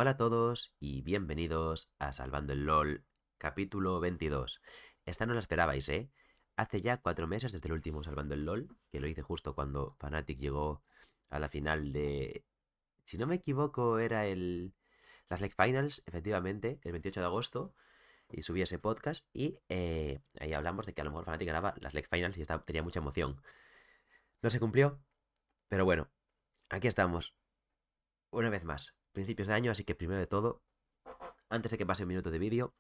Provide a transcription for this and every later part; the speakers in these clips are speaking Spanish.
Hola a todos y bienvenidos a Salvando el LOL, capítulo 22. Esta no la esperabais, ¿eh? Hace ya 4 meses desde el último Salvando el LOL, que lo hice justo cuando Fnatic llegó a la final de... Si no me equivoco, era las League Finals, efectivamente, el 28 de agosto, y subí ese podcast y ahí hablamos de que a lo mejor Fnatic ganaba las League Finals y tenía mucha emoción. No se cumplió, pero bueno, aquí estamos, una vez más, principios de año, así que primero de todo, antes de que pase un minuto de vídeo,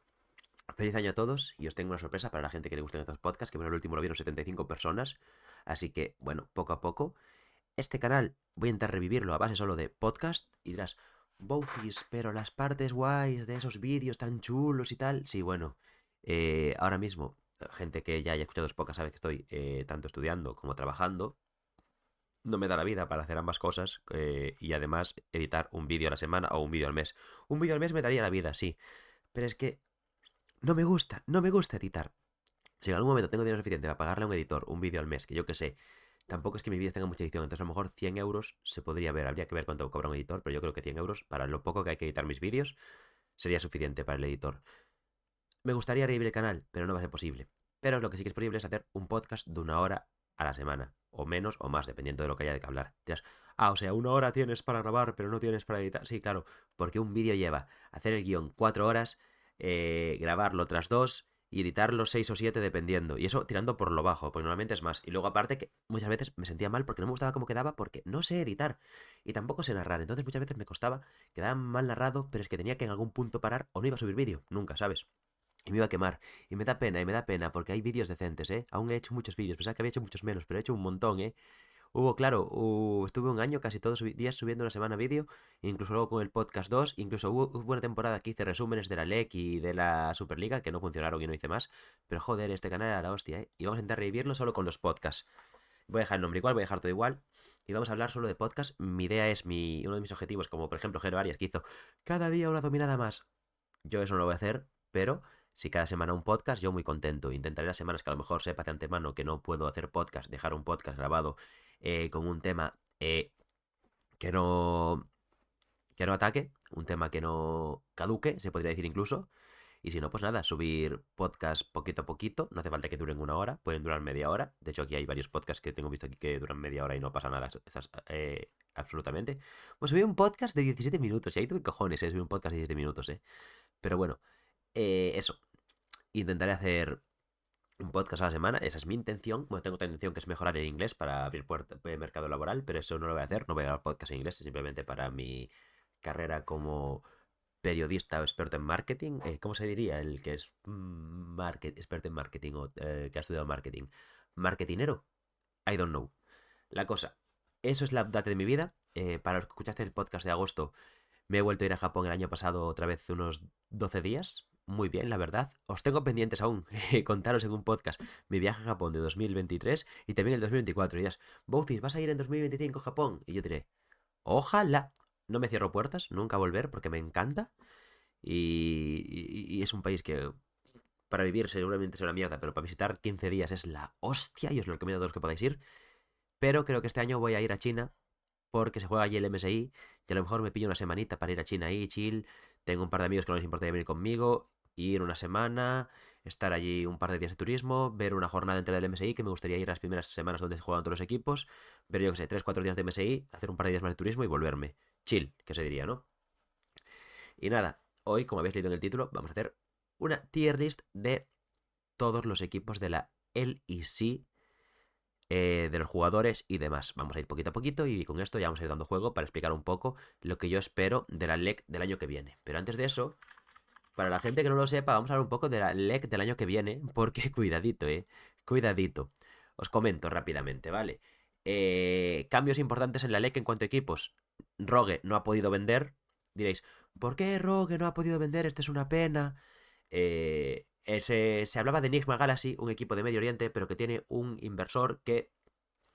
feliz año a todos y os tengo una sorpresa para la gente que le gusten estos podcasts, que bueno, el último lo vieron 75 personas, así que bueno, poco a poco. Este canal voy a intentar revivirlo a base solo de podcast y dirás, Bofis, pero las partes guays de esos vídeos tan chulos y tal, sí, bueno, ahora mismo, gente que ya haya escuchado los podcasts sabe que estoy tanto estudiando como trabajando, no me da la vida para hacer ambas cosas y además editar un vídeo a la semana o un vídeo al mes. Un vídeo al mes me daría la vida, sí, pero es que no me gusta editar. Si en algún momento tengo dinero suficiente para pagarle a un editor un vídeo al mes, que yo que sé, tampoco es que mis vídeos tengan mucha edición, entonces a lo mejor 100 euros se podría ver, habría que ver cuánto cobra un editor, pero yo creo que 100 euros para lo poco que hay que editar mis vídeos sería suficiente para el editor. Me gustaría revivir el canal, pero no va a ser posible. Pero lo que sí que es posible es hacer un podcast de 1 hora a la semana, o menos o más, dependiendo de lo que haya de que hablar. Dirás, o sea, 1 hora tienes para grabar, pero no tienes para editar. Sí, claro, porque un vídeo lleva hacer el guión 4 horas, grabarlo otras dos y editarlo 6 o 7 dependiendo. Y eso tirando por lo bajo, porque normalmente es más. Y luego aparte que muchas veces me sentía mal porque no me gustaba cómo quedaba, porque no sé editar y tampoco sé narrar. Entonces muchas veces me costaba, quedaba mal narrado, pero es que tenía que en algún punto parar o no iba a subir vídeo, nunca, ¿sabes? Y me iba a quemar. Y me da pena, porque hay vídeos decentes, ¿eh? Aún he hecho muchos vídeos. Pensaba que había hecho muchos menos, pero he hecho un montón, ¿eh? Estuve un año casi todos los días subiendo una semana vídeo, incluso luego con el podcast 2 incluso hubo una temporada que hice resúmenes de la LEC y de la Superliga, que no funcionaron y no hice más. Pero joder, este canal era la hostia, ¿eh? Y vamos a intentar revivirlo solo con los podcasts. Voy a dejar el nombre igual, voy a dejar todo igual. Y vamos a hablar solo de podcast. Mi idea es uno de mis objetivos, como por ejemplo Jero Arias, que hizo cada día una dominada más. Yo eso no lo voy a hacer, pero si cada semana un podcast, yo muy contento. Intentaré las semanas que a lo mejor sepa de antemano que no puedo hacer podcast, dejar un podcast grabado con un tema que no que no ataque, un tema que no caduque, se podría decir incluso. Y si no, pues nada, subir podcast poquito a poquito. No hace falta que duren 1 hora, pueden durar media hora. De hecho, aquí hay varios podcasts que tengo visto aquí que duran media hora y no pasa nada absolutamente. Pues subí un podcast de 17 minutos y ahí tuve cojones, subí un podcast de 17 minutos, Pero bueno, eso. Intentaré hacer un podcast a la semana, esa es mi intención. Bueno, tengo otra intención que es mejorar el inglés para abrir mercado laboral, pero eso no lo voy a hacer. No voy a grabar podcast en inglés, es simplemente para mi carrera como periodista o experto en marketing. ¿Cómo se diría? El que es experto en marketing o que ha estudiado marketing. ¿Marketinero? I don't know. La cosa, eso es la update de mi vida. Para los que escuchaste el podcast de agosto, me he vuelto a ir a Japón el año pasado otra vez unos 12 días. Muy bien, la verdad. Os tengo pendientes aún contaros en un podcast mi viaje a Japón de 2023 y también el 2024. Y dirás, Bautis, ¿vas a ir en 2025 a Japón? Y yo diré, ojalá. No me cierro puertas, nunca volver porque me encanta. Y es un país que para vivir seguramente es una mierda, pero para visitar 15 días es la hostia y os lo recomiendo a todos que podáis ir. Pero creo que este año voy a ir a China porque se juega allí el MSI, que a lo mejor me pillo una semanita para ir a China ahí, chill. Tengo un par de amigos que no les importaría venir conmigo, ir una semana, estar allí un par de días de turismo, ver una jornada entera del MSI, que me gustaría ir las primeras semanas donde se juegan todos los equipos, ver yo que sé, 3 4 días de MSI, hacer un par de días más de turismo y volverme. Chill, que se diría, ¿no? Y nada, hoy, como habéis leído en el título, vamos a hacer una tier list de todos los equipos de la LEC, de los jugadores y demás. Vamos a ir poquito a poquito y con esto ya vamos a ir dando juego para explicar un poco lo que yo espero de la LEC del año que viene. Pero antes de eso, para la gente que no lo sepa, vamos a hablar un poco de la LEC del año que viene, porque cuidadito, cuidadito. Os comento rápidamente, ¿vale? Cambios importantes en la LEC en cuanto a equipos. Rogue no ha podido vender. Diréis, ¿por qué Rogue no ha podido vender? Esto es una pena. Se hablaba de Enigma Galaxy, un equipo de Medio Oriente, pero que tiene un inversor que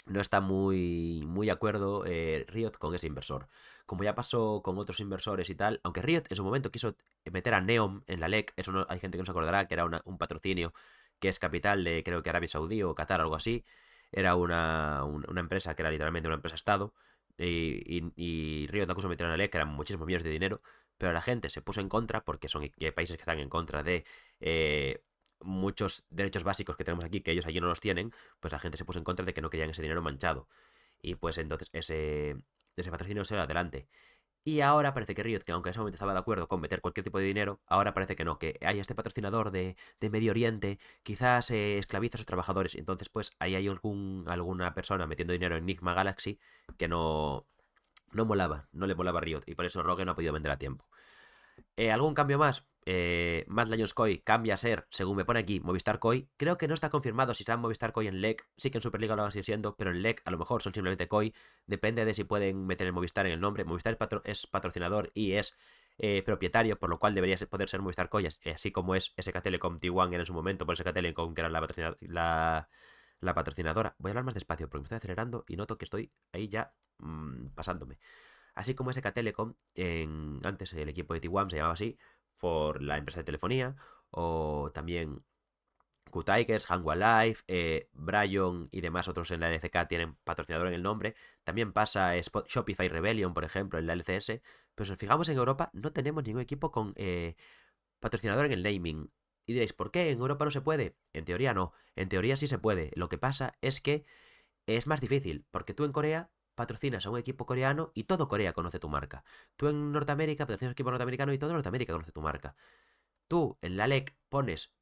no está muy de acuerdo Riot con ese inversor. Como ya pasó con otros inversores y tal, aunque Riot en su momento quiso meter a Neom en la LEC, eso no, hay gente que no se acordará que era un patrocinio que es capital de creo que Arabia Saudí o Qatar, algo así. Era una empresa que era literalmente una empresa Estado. Y Riot la quiso meter en la LEC, que eran muchísimos millones de dinero. pero la gente se puso en contra, porque son países que están en contra de muchos derechos básicos que tenemos aquí, que ellos allí no los tienen, pues la gente se puso en contra de que no querían ese dinero manchado. Y pues entonces ese patrocinio se va adelante. Y ahora parece que Riot, que aunque en ese momento estaba de acuerdo con meter cualquier tipo de dinero, ahora parece que no, que hay este patrocinador de Medio Oriente, quizás esclaviza a sus trabajadores. Entonces, pues ahí hay alguna persona metiendo dinero en Enigma Galaxy que no molaba, no le molaba a Riot. Y por eso Rogue no ha podido vender a tiempo. ¿Algún cambio más? Mad Lions Koi cambia a ser, según me pone aquí, Movistar Koi. Creo que no está confirmado si será Movistar Koi en LEC. Sí que en Superliga lo van a seguir siendo, pero en LEC a lo mejor son simplemente Koi. Depende de si pueden meter el Movistar en el nombre. Movistar es patrocinador y es propietario, por lo cual debería poder ser Movistar Koi, así como es SK Telecom T1 en su momento, por SK Telecom que era la patrocinadora. Voy a hablar más despacio porque me estoy acelerando y noto que estoy ahí ya pasándome. Así como SK Telecom, antes el equipo de T1 se llamaba así, por la empresa de telefonía, o también Q-Tigers, Hanwha Life, Bryon y demás otros en la LCK tienen patrocinador en el nombre. También pasa Shopify Rebellion, por ejemplo, en la LCS. Pero si nos fijamos en Europa, no tenemos ningún equipo con patrocinador en el naming. Y diréis, ¿por qué en Europa no se puede? En teoría no, en teoría sí se puede. Lo que pasa es que es más difícil, porque tú en Corea patrocinas a un equipo coreano y todo Corea conoce tu marca. Tú en Norteamérica patrocinas a un equipo norteamericano y todo Norteamérica conoce tu marca. Tú en la LEC pones...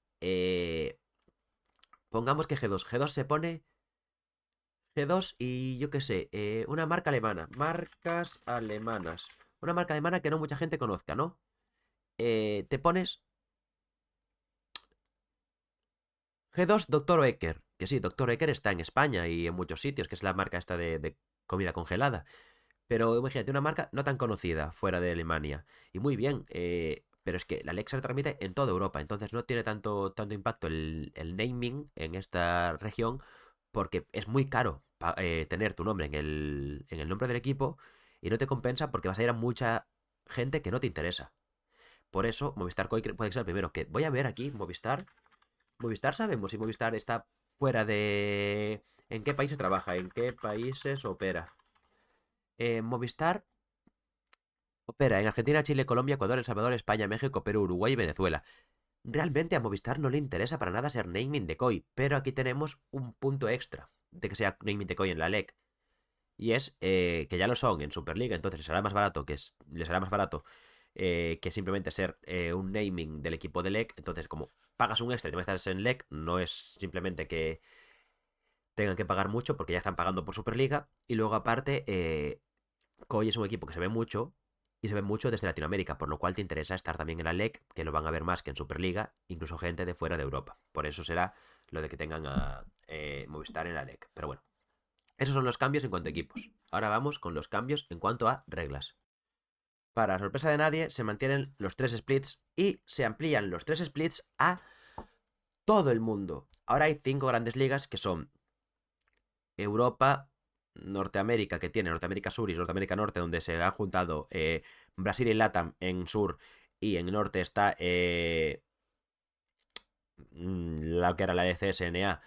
pongamos que G2. G2 se pone G2 y yo qué sé, una marca alemana. Marcas alemanas. Una marca alemana que no mucha gente conozca, ¿no? Te pones G2 Doctor Oetker. Que sí, Doctor Oetker está en España y en muchos sitios, que es la marca esta de comida congelada. Pero imagínate, una marca no tan conocida fuera de Alemania. Y muy bien, pero es que la Alexa se transmite en toda Europa, entonces no tiene tanto impacto el naming en esta región, porque es muy caro tener tu nombre en el nombre del equipo y no te compensa porque vas a ir a mucha gente que no te interesa. Por eso, Movistar puede ser el primero. Que voy a ver aquí, Movistar. Movistar sabemos si Movistar está fuera de... ¿En qué países trabaja? ¿En qué países opera? Movistar opera en Argentina, Chile, Colombia, Ecuador, El Salvador, España, México, Perú, Uruguay y Venezuela. Realmente a Movistar no le interesa para nada ser naming decoy, pero aquí tenemos un punto extra de que sea naming decoy en la LEC. Y es que ya lo son en Superliga, entonces les será más barato que simplemente ser un naming del equipo de LEC. Entonces, como pagas un extra y te metes en LEC, no es simplemente que tengan que pagar mucho porque ya están pagando por Superliga. Y luego aparte, COI es un equipo que se ve mucho y se ve mucho desde Latinoamérica, por lo cual te interesa estar también en la LEC, que lo van a ver más que en Superliga, incluso gente de fuera de Europa. Por eso será lo de que tengan a Movistar en la LEC. Pero bueno, esos son los cambios en cuanto a equipos. Ahora vamos con los cambios en cuanto a reglas. Para sorpresa de nadie, se mantienen los 3 splits y se amplían los 3 splits a todo el mundo. Ahora hay 5 grandes ligas que son Europa, Norteamérica, que tiene Norteamérica Sur y Norteamérica Norte, donde se han juntado Brasil y LATAM en sur, y en norte está la que era la CSNA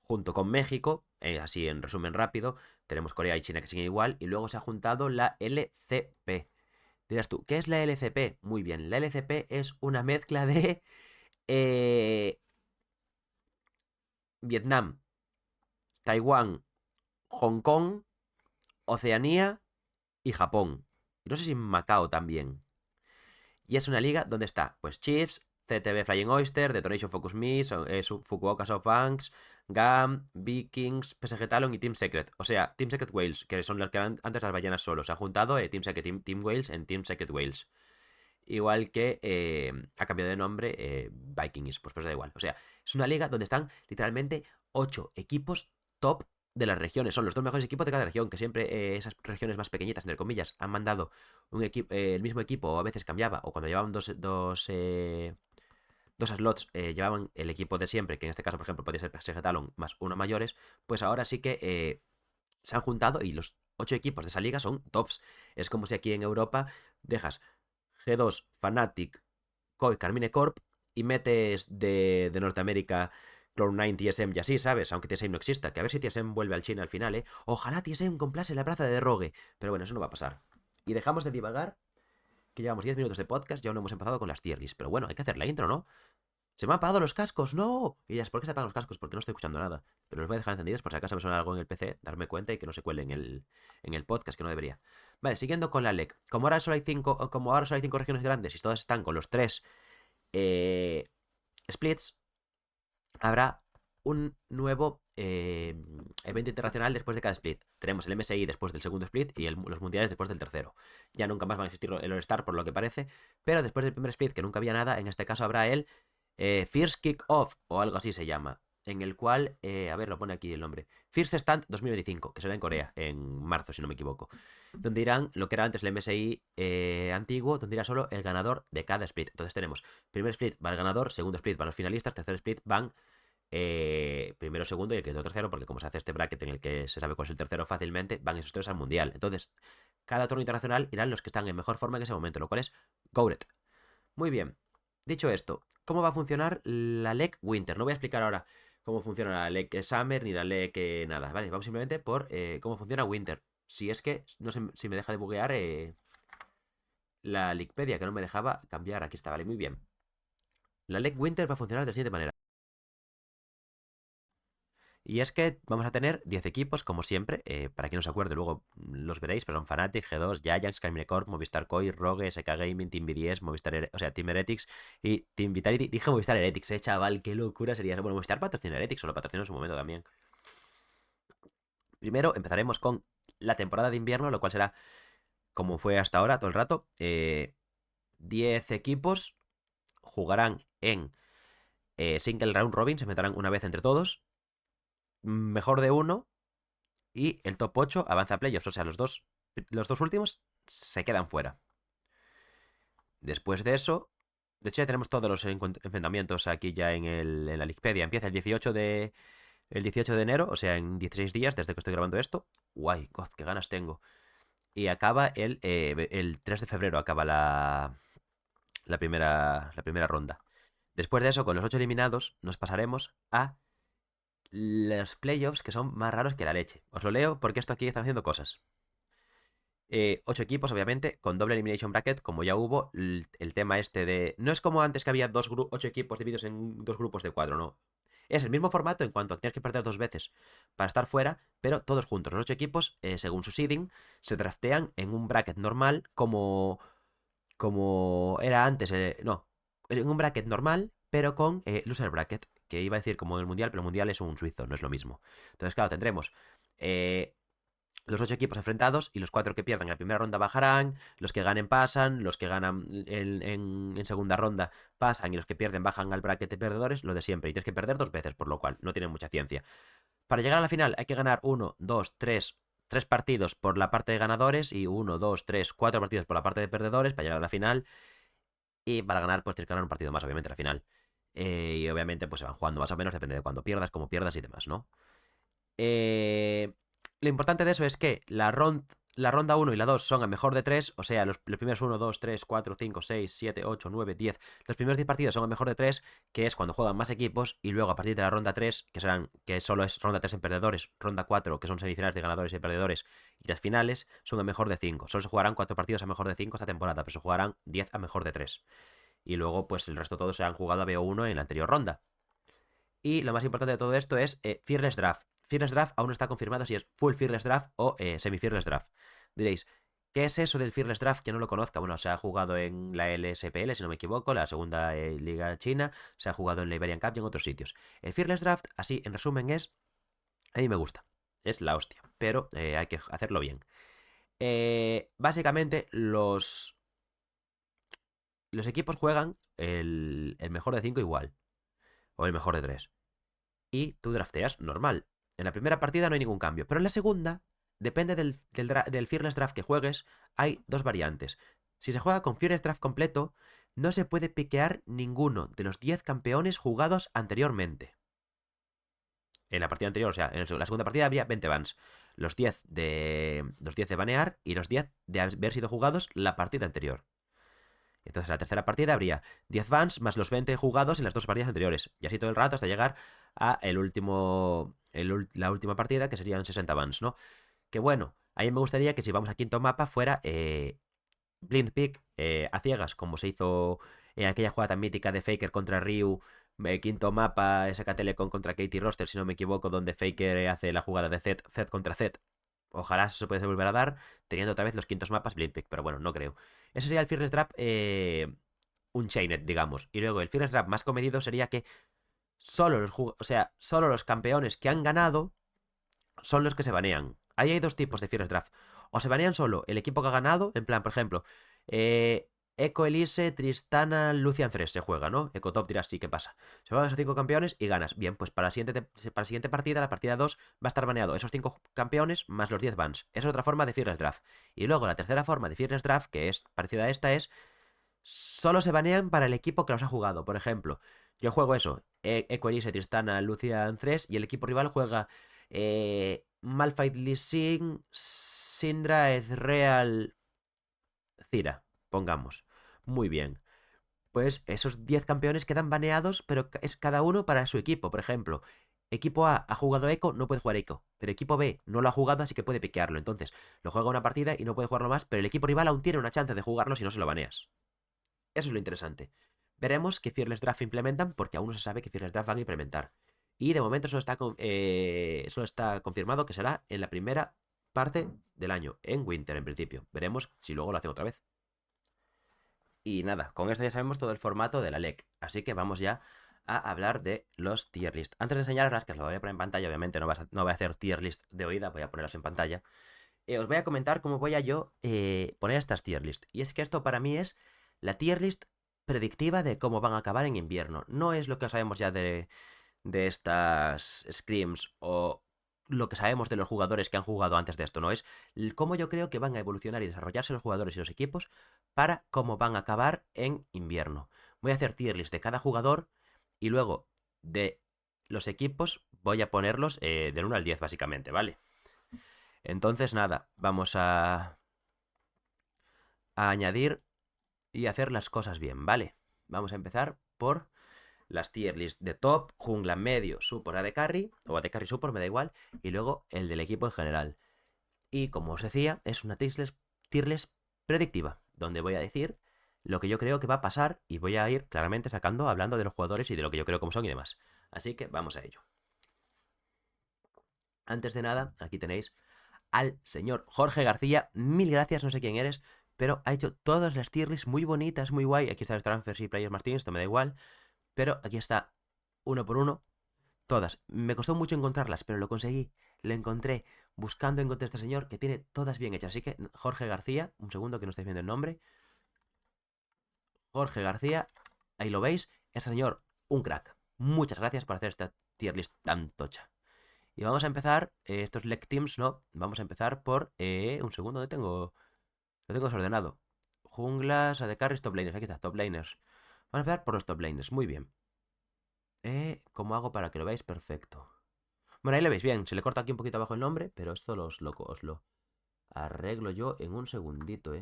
junto con México, así en resumen rápido. Tenemos Corea y China que siguen igual, y luego se ha juntado la LCP. Dirás tú, ¿qué es la LCP? Muy bien, la LCP es una mezcla de Vietnam, Taiwán, Hong Kong, Oceanía y Japón. Y no sé si Macao también. Y es una liga donde está, pues, Chiefs, CTB Flying Oyster, Detonation Focus Me, Fukuoka SoftBanks, GAM, Vikings, PSG Talon y Team Secret. O sea, Team Secret Wales, que son las que eran antes las ballenas solo. Se ha juntado Team Secret Team Wales en Team Secret Wales. Igual que ha cambiado de nombre Viking Esports, pues da igual. O sea, es una liga donde están literalmente 8 equipos top de las regiones. Son los 2 mejores equipos de cada región, que siempre esas regiones más pequeñitas, entre comillas, han mandado el mismo equipo, o a veces cambiaba, o cuando llevaban dos slots, llevaban el equipo de siempre, que en este caso, por ejemplo, podría ser PSG Talon más uno mayores. Pues ahora sí que se han juntado y los 8 equipos de esa liga son tops. Es como si aquí en Europa dejas G2, Fnatic, COI, Carmine Corp y metes de Norteamérica Cloud9, TSM y así, ¿sabes? Aunque TSM no exista. Que a ver si TSM vuelve al China al final, ¿eh? Ojalá TSM complace la plaza de Rogue. Pero bueno, eso no va a pasar. Y dejamos de divagar que llevamos 10 minutos de podcast y aún no hemos empezado con las tier lists. Pero bueno, hay que hacer la intro, ¿no? ¡Se me han apagado los cascos! ¡No! Y ya, ¿por qué se apagan los cascos? Porque no estoy escuchando nada. Pero los voy a dejar encendidos por si acaso me suena algo en el PC, darme cuenta y que no se cuele en el podcast, que no debería. Vale, siguiendo con la LEC. Como ahora solo hay 5 regiones grandes y todas están con los 3 splits, habrá un nuevo evento internacional después de cada split. Tenemos el MSI después del segundo split y los mundiales después del tercero. Ya nunca más van a existir el All-Star por lo que parece, pero después del primer split, que nunca había nada, en este caso habrá el First Kick-Off o algo así se llama, en el cual, a ver, lo pone aquí el nombre, First Stand 2025, que será en Corea, en marzo si no me equivoco, donde irán lo que era antes el MSI antiguo, donde irá solo el ganador de cada split. Entonces tenemos, primer split va el ganador, segundo split van los finalistas, tercer split van primero, segundo y el que es el tercero, porque como se hace este bracket en el que se sabe cuál es el tercero fácilmente, van esos tres al mundial. Entonces, cada torneo internacional irán los que están en mejor forma en ese momento, lo cual es GOATed. Muy bien. Dicho esto, ¿cómo va a funcionar la LEC Winter? No voy a explicar ahora cómo funciona la LEC Summer ni la LEC nada, ¿vale? Vamos simplemente por cómo funciona Winter. Si es que, no sé si me deja de buguear la Wikipedia, que no me dejaba cambiar. Aquí está, vale, muy bien. La LEC Winter va a funcionar de la siguiente manera. Y es que vamos a tener 10 equipos, como siempre. Para quien no se acuerde, luego los veréis, pero son Fnatic, G2, Giants, Camine Corp, Movistar Koi, Rogue, SK Gaming, Team BDS, o sea, Team Heretics y Team Vitality. Dije Movistar Heretics, chaval, qué locura sería eso. Bueno, Movistar patrocina Heretics, o lo patrocinó en su momento también. Primero empezaremos con la temporada de invierno, lo cual será como fue hasta ahora, todo el rato. 10 equipos jugarán en single round robin, se meterán una vez entre todos. Mejor de uno. Y el top 8 avanza a playoffs. O sea, los dos últimos se quedan fuera. Después de eso, de hecho ya tenemos todos los enfrentamientos aquí ya en la Wikipedia. Empieza el 18 de enero, o sea, en 16 días desde que estoy grabando esto. Guay, God, qué ganas tengo. Y acaba el 3 de febrero, acaba la primera ronda. Después de eso, con los 8 eliminados, nos pasaremos a los playoffs, que son más raros que la leche. Os lo leo porque esto aquí está haciendo cosas. 8 equipos, obviamente, con doble elimination bracket, como ya hubo. El tema este de... No es como antes que había 8 equipos divididos en 2 grupos de 4, no. Es el mismo formato en cuanto a que tienes que perder 2 veces para estar fuera, pero todos juntos. Los 8 equipos, según su seeding, se draftean en un bracket normal como era antes. No, en un bracket normal, pero con loser bracket, que iba a decir como en el mundial, pero el mundial es un suizo, no es lo mismo. Entonces, claro, tendremos los 8 equipos enfrentados y los 4 que pierdan en la primera ronda bajarán, los que ganen pasan, los que ganan en segunda ronda pasan y los que pierden bajan al bracket de perdedores, lo de siempre. Y tienes que perder 2 veces, por lo cual no tiene mucha ciencia. Para llegar a la final hay que ganar 1, 2, 3 partidos por la parte de ganadores y 1, 2, 3, 4 partidos por la parte de perdedores para llegar a la final. Y para ganar, pues tienes que ganar un partido más, obviamente, a la final. Y obviamente, pues se van jugando más o menos, depende de cuándo pierdas, cómo pierdas y demás, ¿no? Lo importante de eso es que la ronda 1 y la 2 son a mejor de 3, o sea, los primeros 1, 2, 3, 4, 5, 6, 7, 8, 9, 10. Los primeros 10 partidos son a mejor de 3, que es cuando juegan más equipos, y luego a partir de la ronda 3, que solo es ronda 3 en perdedores, ronda 4, que son semifinales de ganadores y perdedores, y las finales son a mejor de 5. Solo se jugarán 4 partidos a mejor de 5 esta temporada, pero se jugarán 10 a mejor de 3. Y luego, pues el resto todos se han jugado a BO1 en la anterior ronda. Y lo más importante de todo esto es Fearless Draft. Fearless Draft aún no está confirmado si es Full Fearless Draft o Semi-Fearless Draft. Diréis, ¿qué es eso del Fearless Draft? Que no lo conozca. Bueno, se ha jugado en la LSPL, si no me equivoco, la segunda liga china. Se ha jugado en la Iberian Cup y en otros sitios. El Fearless Draft, así en resumen, es... A mí me gusta. Es la hostia. Pero hay que hacerlo bien. Básicamente, los equipos juegan el mejor de 5 igual. O el mejor de 3. Y tú drafteas normal. En la primera partida no hay ningún cambio. Pero en la segunda, depende del Fearless Draft que juegues, hay 2 variantes. Si se juega con Fearless Draft completo, no se puede piquear ninguno de los 10 campeones jugados anteriormente. En la partida anterior, o sea, en la segunda partida había 20 bans. Los 10 de banear y los 10 de haber sido jugados la partida anterior. Entonces en la tercera partida habría 10 bans más los 20 jugados en las 2 partidas anteriores. Y así todo el rato hasta llegar a la última partida, que serían 60 bans, ¿no? Que bueno, a mí me gustaría que si vamos a quinto mapa fuera Blind Pick a ciegas, como se hizo en aquella jugada tan mítica de Faker contra Ryu, quinto mapa, SK Telecom contra Katie Roster, si no me equivoco, donde Faker hace la jugada de Z contra Z. Ojalá eso se pudiese volver a dar, teniendo otra vez los quintos mapas Blind Pick, pero bueno, no creo. Eso sería el Fearless Drop, un Chainet, digamos. Y luego el Fearless Drop más comedido sería que solo los campeones que han ganado son los que se banean. Ahí hay dos tipos de Fearless Draft. O se banean solo el equipo que ha ganado, en plan, por ejemplo, Echo Elise, Tristana, Lucian Thresh se juega, ¿no? Echo Top dirás, sí, ¿qué pasa? Se van a esos 5 campeones y ganas. Bien, pues para la siguiente partida, la partida 2, va a estar baneado esos 5 campeones más los 10 bans. Esa es otra forma de Fearless Draft. Y luego la tercera forma de Fearless Draft, que es parecida a esta, es solo se banean para el equipo que los ha jugado. Por ejemplo, yo juego eso, Echo Elise, Tristana, Lucian Thresh, y el equipo rival juega Malphite, Lee Sin, Syndra, Ezreal, Cira, pongamos. Muy bien. Pues esos 10 campeones quedan baneados, pero es cada uno para su equipo. Por ejemplo, equipo A ha jugado Echo, no puede jugar Echo. Pero equipo B no lo ha jugado, así que puede piquearlo. Entonces, lo juega una partida y no puede jugarlo más, pero el equipo rival aún tiene una chance de jugarlo si no se lo baneas. Eso es lo interesante. Veremos qué Fearless Draft implementan, porque aún no se sabe qué Fearless Draft van a implementar. Y de momento solo está confirmado que será en la primera parte del año, en Winter en principio. Veremos si luego lo hacen otra vez. Y nada, con esto ya sabemos todo el formato de la LEC. Así que vamos ya a hablar de los tier list. Antes de enseñarlas, que os lo voy a poner en pantalla, obviamente no voy a hacer tier list de oída, voy a ponerlas en pantalla. Os voy a comentar cómo voy a yo poner estas tier list. Y es que esto para mí es la tier list predictiva de cómo van a acabar en invierno. No es lo que sabemos ya de estas scrims o lo que sabemos de los jugadores que han jugado antes de esto, no es cómo yo creo que van a evolucionar y desarrollarse los jugadores y los equipos para cómo van a acabar en invierno. Voy a hacer tier list de cada jugador y luego de los equipos voy a ponerlos del 1 al 10 básicamente, ¿vale? Entonces nada, vamos a añadir y hacer las cosas bien, ¿vale? Vamos a empezar por las tier list de top, jungla, medio, support, AD carry, o AD carry support, me da igual, y luego el del equipo en general. Y como os decía, es una tier list predictiva, donde voy a decir lo que yo creo que va a pasar y voy a ir claramente hablando de los jugadores y de lo que yo creo cómo son y demás. Así que vamos a ello. Antes de nada, aquí tenéis al señor Jorge García. Mil gracias, no sé quién eres, pero ha hecho todas las tier lists muy bonitas, muy guay. Aquí está el transfers y players Martins, esto me da igual. Pero aquí está, uno por uno, todas. Me costó mucho encontrarlas, pero lo conseguí. Lo encontré. Buscando encontré a este señor que tiene todas bien hechas. Así que, Jorge García, un segundo que no estáis viendo el nombre. Jorge García, ahí lo veis. Este señor, un crack. Muchas gracias por hacer esta tier list tan tocha. Y vamos a empezar, estos leg teams, no, vamos a empezar por, un segundo, lo tengo desordenado. Junglas, AD Carries, top laners, aquí está, top laners. Vamos a empezar por los top laners, muy bien. ¿Cómo hago para que lo veáis? Perfecto. Bueno, ahí lo veis bien, se le corta aquí un poquito abajo el nombre, pero esto os lo arreglo yo en un segundito,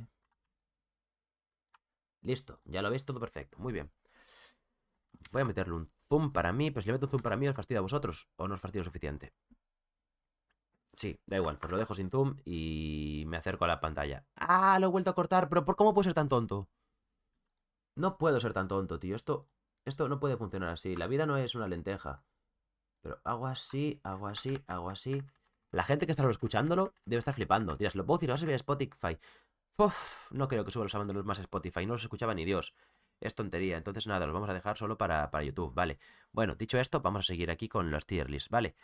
Listo, ya lo veis todo perfecto, muy bien. Voy a meterle un zoom para mí, pues si le meto un zoom para mí, ¿os fastidia a vosotros o no os fastidia suficiente? Sí, da igual, pues lo dejo sin zoom y me acerco a la pantalla. ¡Ah! Lo he vuelto a cortar, pero ¿por cómo puedo ser tan tonto? No puedo ser tan tonto, tío. Esto no puede funcionar así. La vida no es una lenteja. Pero hago así, hago así, hago así. La gente que está escuchándolo debe estar flipando. Dirás, lo puedo decir, vas a subir a Spotify. Uf, no creo que suba los abandonos más a Spotify. No los escuchaba ni Dios. Es tontería. Entonces nada, los vamos a dejar solo para YouTube, ¿vale? Bueno, dicho esto, vamos a seguir aquí con los tier lists, ¿vale?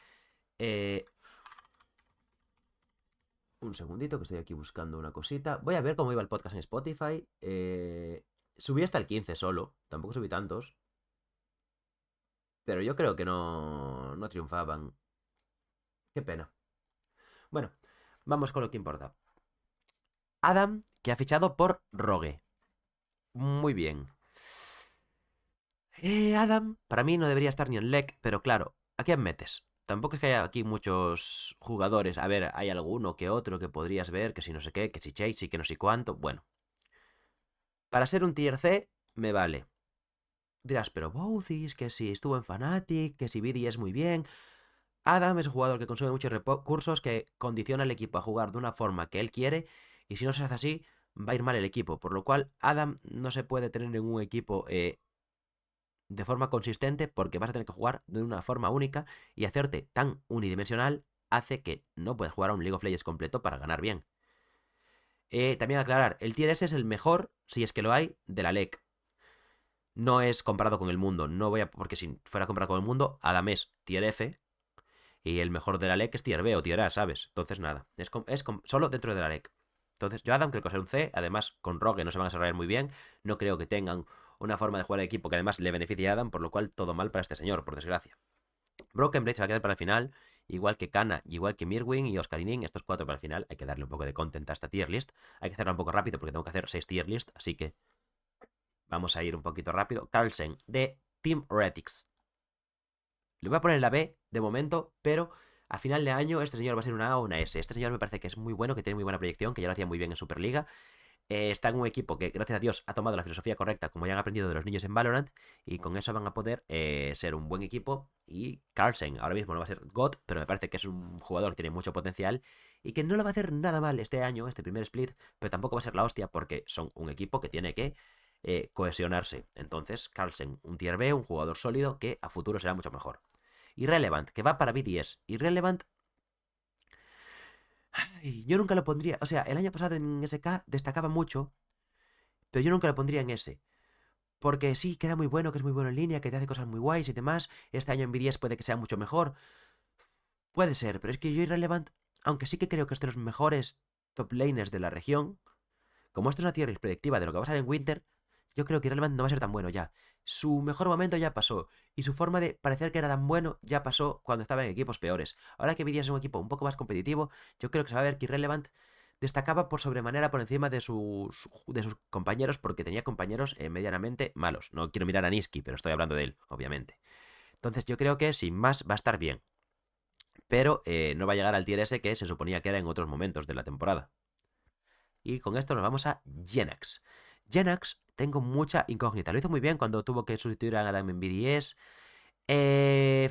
Un segundito que estoy aquí buscando una cosita. Voy a ver cómo iba el podcast en Spotify. Subí hasta el 15 solo. Tampoco subí tantos. Pero yo creo que no triunfaban. Qué pena. Bueno, vamos con lo que importa. Adam, que ha fichado por Rogue. Muy bien. Adam, para mí no debería estar ni en LEC, pero claro, ¿a quién metes? Tampoco es que haya aquí muchos jugadores. A ver, hay alguno que otro que podrías ver, que si no sé qué, que si Chase y que no sé cuánto. Bueno, para ser un tier C, me vale. Dirás, pero Bouthis, que si estuvo en Fnatic, que si BD es muy bien. Adam es un jugador que consume muchos recursos, que condiciona al equipo a jugar de una forma que él quiere, y si no se hace así, va a ir mal el equipo. Por lo cual, Adam no se puede tener en un equipo de forma consistente porque vas a tener que jugar de una forma única y hacerte tan unidimensional hace que no puedes jugar a un League of Legends completo para ganar bien. También aclarar, el Tier S es el mejor, si es que lo hay, de la LEC. No es comparado con el mundo, no voy a, porque si fuera comparado con el mundo, Adam es Tier F y el mejor de la LEC es Tier B o Tier A, ¿sabes? Entonces nada, solo dentro de la LEC. Entonces yo Adam creo que va a ser un C, además con Rogue no se van a desarrollar muy bien, no creo que tengan una forma de jugar de equipo que además le beneficie a Adam, por lo cual todo mal para este señor, por desgracia. Broken Blade se va a quedar para el final, igual que Kana, igual que Mirwin y Oscarinin, estos 4 para el final. Hay que darle un poco de content a esta tier list. Hay que hacerla un poco rápido porque tengo que hacer 6 tier list, así que vamos a ir un poquito rápido. Carlsen, de Team Heretics. Le voy a poner la B de momento, pero a final de año este señor va a ser una A o una S. Este señor me parece que es muy bueno, que tiene muy buena proyección, que ya lo hacía muy bien en Superliga. Está en un equipo que, gracias a Dios, ha tomado la filosofía correcta, como ya han aprendido de los niños en Valorant, y con eso van a poder ser un buen equipo. Y Carlsen ahora mismo no va a ser God, pero me parece que es un jugador que tiene mucho potencial y que no lo va a hacer nada mal este año, este primer split, pero tampoco va a ser la hostia porque son un equipo que tiene que cohesionarse. Entonces, Carlsen, un tier B, un jugador sólido que a futuro será mucho mejor. Irrelevant, que va para BDS. Irrelevant. Ay, yo nunca lo pondría. O sea, el año pasado en SK destacaba mucho, pero yo nunca lo pondría en S. Porque sí, que era muy bueno, que es muy bueno en línea, que te hace cosas muy guays y demás. Este año en BDS puede que sea mucho mejor. Puede ser, pero es que yo Irrelevant, aunque sí que creo que es de los mejores top laners de la región, como esto es una tier list predictiva de lo que va a pasar en Winter, yo creo que Irrelevant no va a ser tan bueno ya. Su mejor momento ya pasó. Y su forma de parecer que era tan bueno ya pasó cuando estaba en equipos peores. Ahora que BDS es un equipo un poco más competitivo, yo creo que se va a ver que Irrelevant destacaba por sobremanera por encima de sus compañeros porque tenía compañeros medianamente malos. No quiero mirar a Niski, pero estoy hablando de él, obviamente. Entonces yo creo que sin más va a estar bien. Pero no va a llegar al tier S que se suponía que era en otros momentos de la temporada. Y con esto nos vamos a Jenax. Jenax, tengo mucha incógnita. Lo hizo muy bien cuando tuvo que sustituir a Adam en BDS. Eh,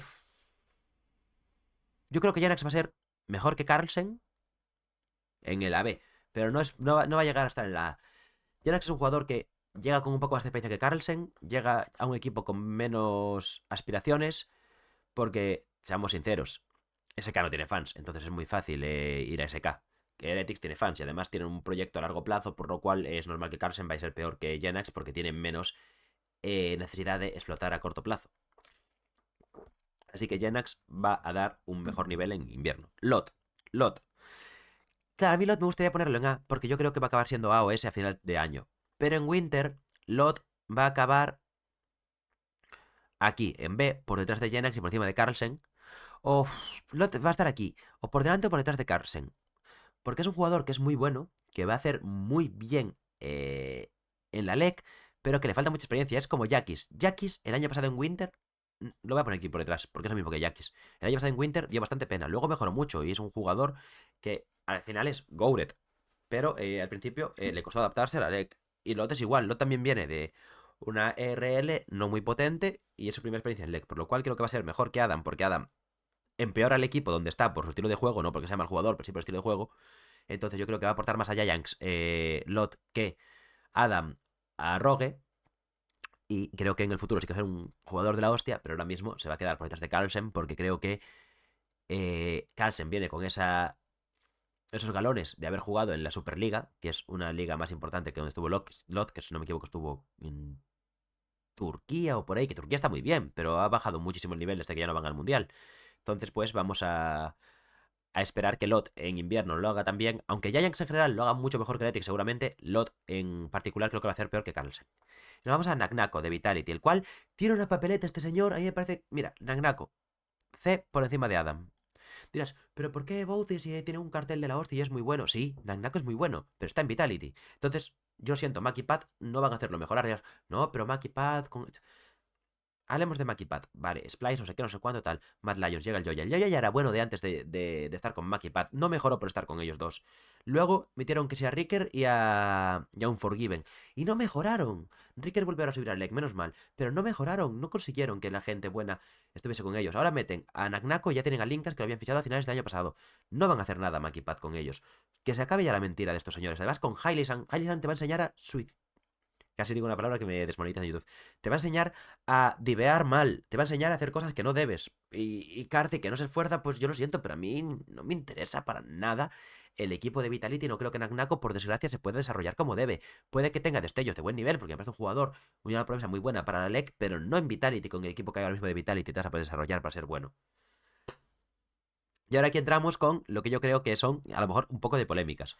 yo creo que Jenax va a ser mejor que Carlsen en el AB, pero no va a llegar a estar en la A. Jenax es un jugador que llega con un poco más de experiencia que Carlsen, llega a un equipo con menos aspiraciones, porque, seamos sinceros, SK no tiene fans, entonces es muy fácil ir a SK. Que Heretics tiene fans y además tiene un proyecto a largo plazo, por lo cual es normal que Carlsen vaya a ser peor que Jenax porque tiene menos necesidad de explotar a corto plazo. Así que Jenax va a dar un mejor nivel en invierno. Lot. Claro, a mí Lot me gustaría ponerlo en A, porque yo creo que va a acabar siendo A o S a final de año. Pero en Winter, Lot va a acabar aquí, en B, por detrás de Jenax y por encima de Carlsen. O Lot va a estar aquí, o por delante o por detrás de Carlsen. Porque es un jugador que es muy bueno, que va a hacer muy bien en la LEC, pero que le falta mucha experiencia. Es como Jackis. Jackis, el año pasado en Winter, lo voy a poner aquí por detrás, porque es lo mismo que Jackis. El año pasado en Winter dio bastante pena. Luego mejoró mucho y es un jugador que al final es Gouret. Pero al principio le costó adaptarse a la LEC. Y Lot es igual. Lot también viene de una ERL no muy potente y es su primera experiencia en LEC. Por lo cual creo que va a ser mejor que Adam, porque Adam empeora el equipo donde está por su estilo de juego, no porque sea mal jugador, pero sí por el estilo de juego. Entonces yo creo que va a aportar más a Giants Lot que Adam a Rogue. Y creo que en el futuro sí que va a ser un jugador de la hostia, pero ahora mismo se va a quedar por detrás de Carlsen porque creo que Carlsen viene con esos galones de haber jugado en la Superliga, que es una liga más importante que donde estuvo Lot, que si no me equivoco estuvo en Turquía o por ahí, que Turquía está muy bien, pero ha bajado muchísimo el nivel desde que ya no van al Mundial. Entonces pues vamos a esperar que Lot en invierno lo haga también, aunque Giants en general lo haga mucho mejor que Heretic seguramente, Lot en particular creo que va a hacer peor que Carlsen. Nos vamos a Nagnako de Vitality, el cual tiene una papeleta este señor, a mí me parece, mira, Nagnako, C por encima de Adam. Dirás, ¿pero por qué Bowthy si tiene un cartel de la hostia y es muy bueno? Sí, Nagnako es muy bueno, pero está en Vitality. Entonces, yo siento, Mac y Pad no van a hacerlo mejorar. Dirás, no, pero Mac y Pad con... Hablemos de Maki Pat. Vale, Splice, no sé qué, no sé cuánto, tal. Mad Lions, llega el Joya. El Joya ya era bueno de antes de estar con Maki Pat. No mejoró por estar con ellos dos. Luego metieron que sea a Ricker y a un Forgiven. Y no mejoraron. Ricker volvió a subir a Leg, menos mal. Pero no mejoraron. No consiguieron que la gente buena estuviese con ellos. Ahora meten a Nagnako y ya tienen a Linkas que lo habían fichado a finales del año pasado. No van a hacer nada Maki Pat con ellos. Que se acabe ya la mentira de estos señores. Además, con Hylisan te va a enseñar a casi digo una palabra que me desmonetiza en YouTube. Te va a enseñar a divear mal. Te va a enseñar a hacer cosas que no debes. Y Karthi, que no se esfuerza, pues yo lo siento, pero a mí no me interesa para nada el equipo de Vitality. No creo que Nagnako, por desgracia, se pueda desarrollar como debe. Puede que tenga destellos de buen nivel, porque me parece un jugador, una promesa muy buena para la LEC, pero no en Vitality. Con el equipo que hay ahora mismo de Vitality te vas a poder desarrollar para ser bueno. Y ahora aquí entramos con lo que yo creo que son, a lo mejor, un poco de polémicas.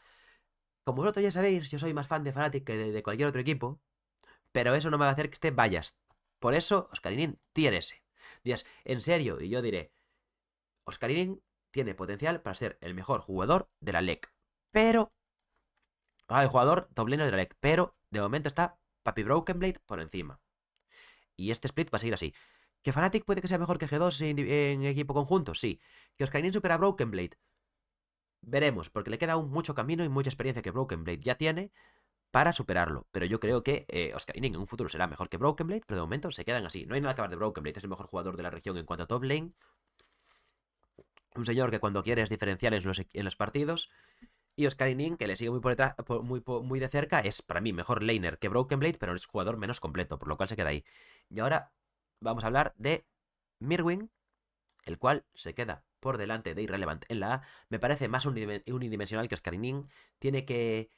Como vosotros ya sabéis, yo soy más fan de Fnatic que de cualquier otro equipo. Pero eso no me va a hacer que esté biased. Por eso, Oscarinin, tier S. Dirás, en serio, y yo diré, Oscarinin tiene potencial para ser el mejor jugador de la LEC. Pero, el jugador top laner de la LEC. Pero, de momento está Papi Broken Blade por encima. Y este split va a seguir así. ¿Que Fnatic puede que sea mejor que G2 en equipo conjunto? Sí. ¿Que Oscarinin supera a Broken Blade? Veremos, porque le queda aún mucho camino y mucha experiencia que Broken Blade ya tiene para superarlo. Pero yo creo que Oscarinin en un futuro será mejor que Broken Blade, pero de momento se quedan así. No hay nada que hablar de Broken Blade, es el mejor jugador de la región en cuanto a top lane. Un señor que cuando quiere es diferencial en los partidos. Y Oscarinin, que le sigue muy, por detrás, muy de cerca, es para mí mejor laner que Broken Blade, pero es jugador menos completo, por lo cual se queda ahí. Y ahora vamos a hablar de Mirwin, el cual se queda por delante de Irrelevant en la A. Me parece más unidimensional que Oscarinin. Tiene que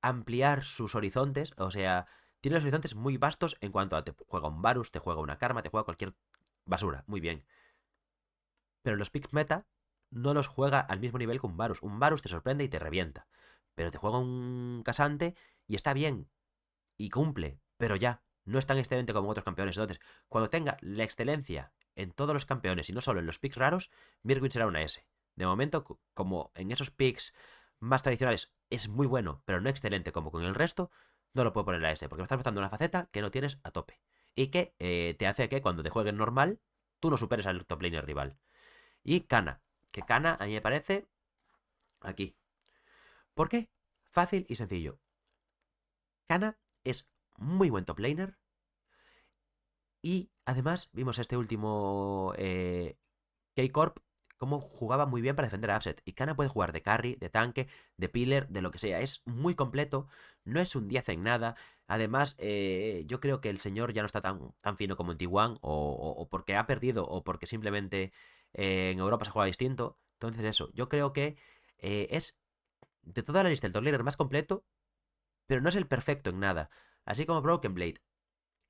ampliar sus horizontes, o sea, tiene los horizontes muy vastos en cuanto a te juega un Varus, te juega una Karma, te juega cualquier basura, muy bien. Pero los picks meta no los juega al mismo nivel que un Varus. Un Varus te sorprende y te revienta. Pero te juega un Casante y está bien. Y cumple. Pero ya, no es tan excelente como otros campeones. Entonces, cuando tenga la excelencia en todos los campeones y no solo en los picks raros, Mirwin será una S. De momento, como en esos picks más tradicionales es muy bueno, pero no excelente como con el resto, no lo puedo poner a S, porque me estás mostrando una faceta que no tienes a tope. Y que te hace que cuando te jueguen normal, tú no superes al top laner rival. Y Kana, que Kana a mí me parece aquí. ¿Por qué? Fácil y sencillo. Kana es muy buen top laner. Y además vimos este último K-Corp cómo jugaba muy bien para defender a Upset. Y Kana puede jugar de carry, de tanque, de pillar, de lo que sea. Es muy completo, no es un 10 en nada. Además, yo creo que el señor ya no está tan fino como en T1, o porque ha perdido, o porque simplemente en Europa se juega distinto. Entonces eso, yo creo que es de toda la lista el top laner más completo, pero no es el perfecto en nada. Así como Broken Blade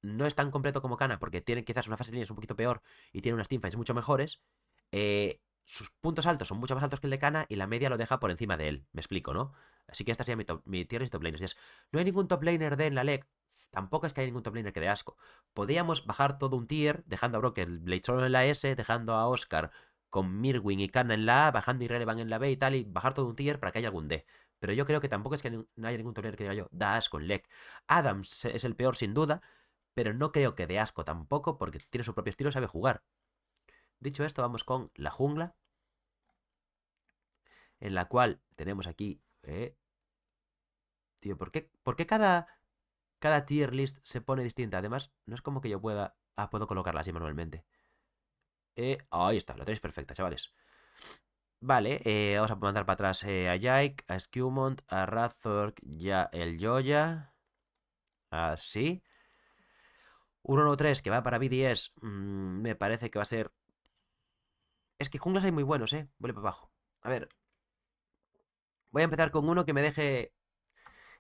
no es tan completo como Kana, porque tiene quizás una fase de líneas un poquito peor y tiene unas teamfights mucho mejores, sus puntos altos son mucho más altos que el de Kana y la media lo deja por encima de él. Me explico, ¿no? Así que esta sería mi tier list top laners. No hay ningún top laner de en la LEC. Tampoco es que haya ningún top laner que dé asco. Podríamos bajar todo un tier, dejando a Brock el Blade solo en la S, dejando a Oscar con Mirwin y Kana en la A, bajando Irrelevant en la B y tal, y bajar todo un tier para que haya algún D. Pero yo creo que tampoco es que no haya ningún top laner que diga yo, da asco en LEC. Adams es el peor sin duda, pero no creo que dé asco tampoco, porque tiene su propio estilo y sabe jugar. Dicho esto, vamos con la jungla, en la cual tenemos aquí... tío, ¿por qué cada tier list se pone distinta? Además, no es como que yo pueda... Ah, puedo colocarla así manualmente. Ahí está, la tenéis perfecta, chavales. Vale, vamos a mandar para atrás a Yike, a Skewmont, a Razork, ya el Joya. Así. 1-1-3 que va para BDS. Me parece que va a ser... Es que junglas hay muy buenos, Vuelve para abajo. A ver, voy a empezar con uno que me deje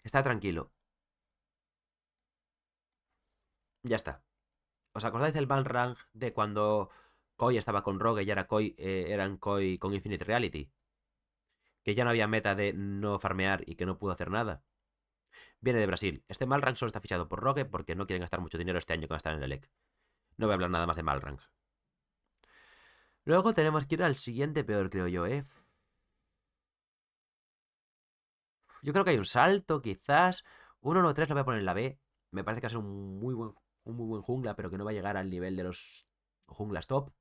estar tranquilo. Ya está. ¿Os acordáis del Balrang de cuando Koi estaba con Rogue y ahora eran Koi con Infinite Reality? Que ya no había meta de no farmear y que no pudo hacer nada. Viene de Brasil. Este Malrang solo está fichado por Rogue porque no quieren gastar mucho dinero este año que van a estar en el ELEC. No voy a hablar nada más de Malrang. Luego tenemos que ir al siguiente peor, creo yo, Yo creo que hay un salto, quizás. 1-1-3 lo voy a poner en la B. Me parece que va a ser un muy buen un muy buen jungla, pero que no va a llegar al nivel de los junglas top.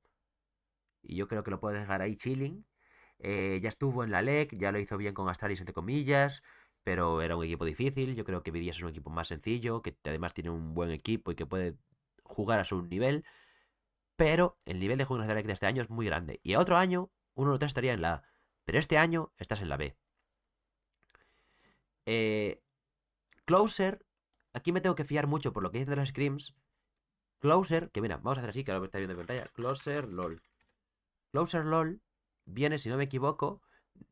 Y yo creo que lo puede dejar ahí chilling. Ya estuvo en la LEC, ya lo hizo bien con Astralis entre comillas, pero era un equipo difícil. Yo creo que BDS es un equipo más sencillo, que además tiene un buen equipo y que puede jugar a su nivel. Pero el nivel de junglas de la LEC de este año es muy grande. Y a otro año, uno no te estaría en la A. Pero este año estás en la B. Eh, Closer, aquí me tengo que fiar mucho por lo que dice de los scrims. Closer, que mira, vamos a hacer así, que ahora está viendo en pantalla. Closer, LOL. Closer, LOL viene, si no me equivoco,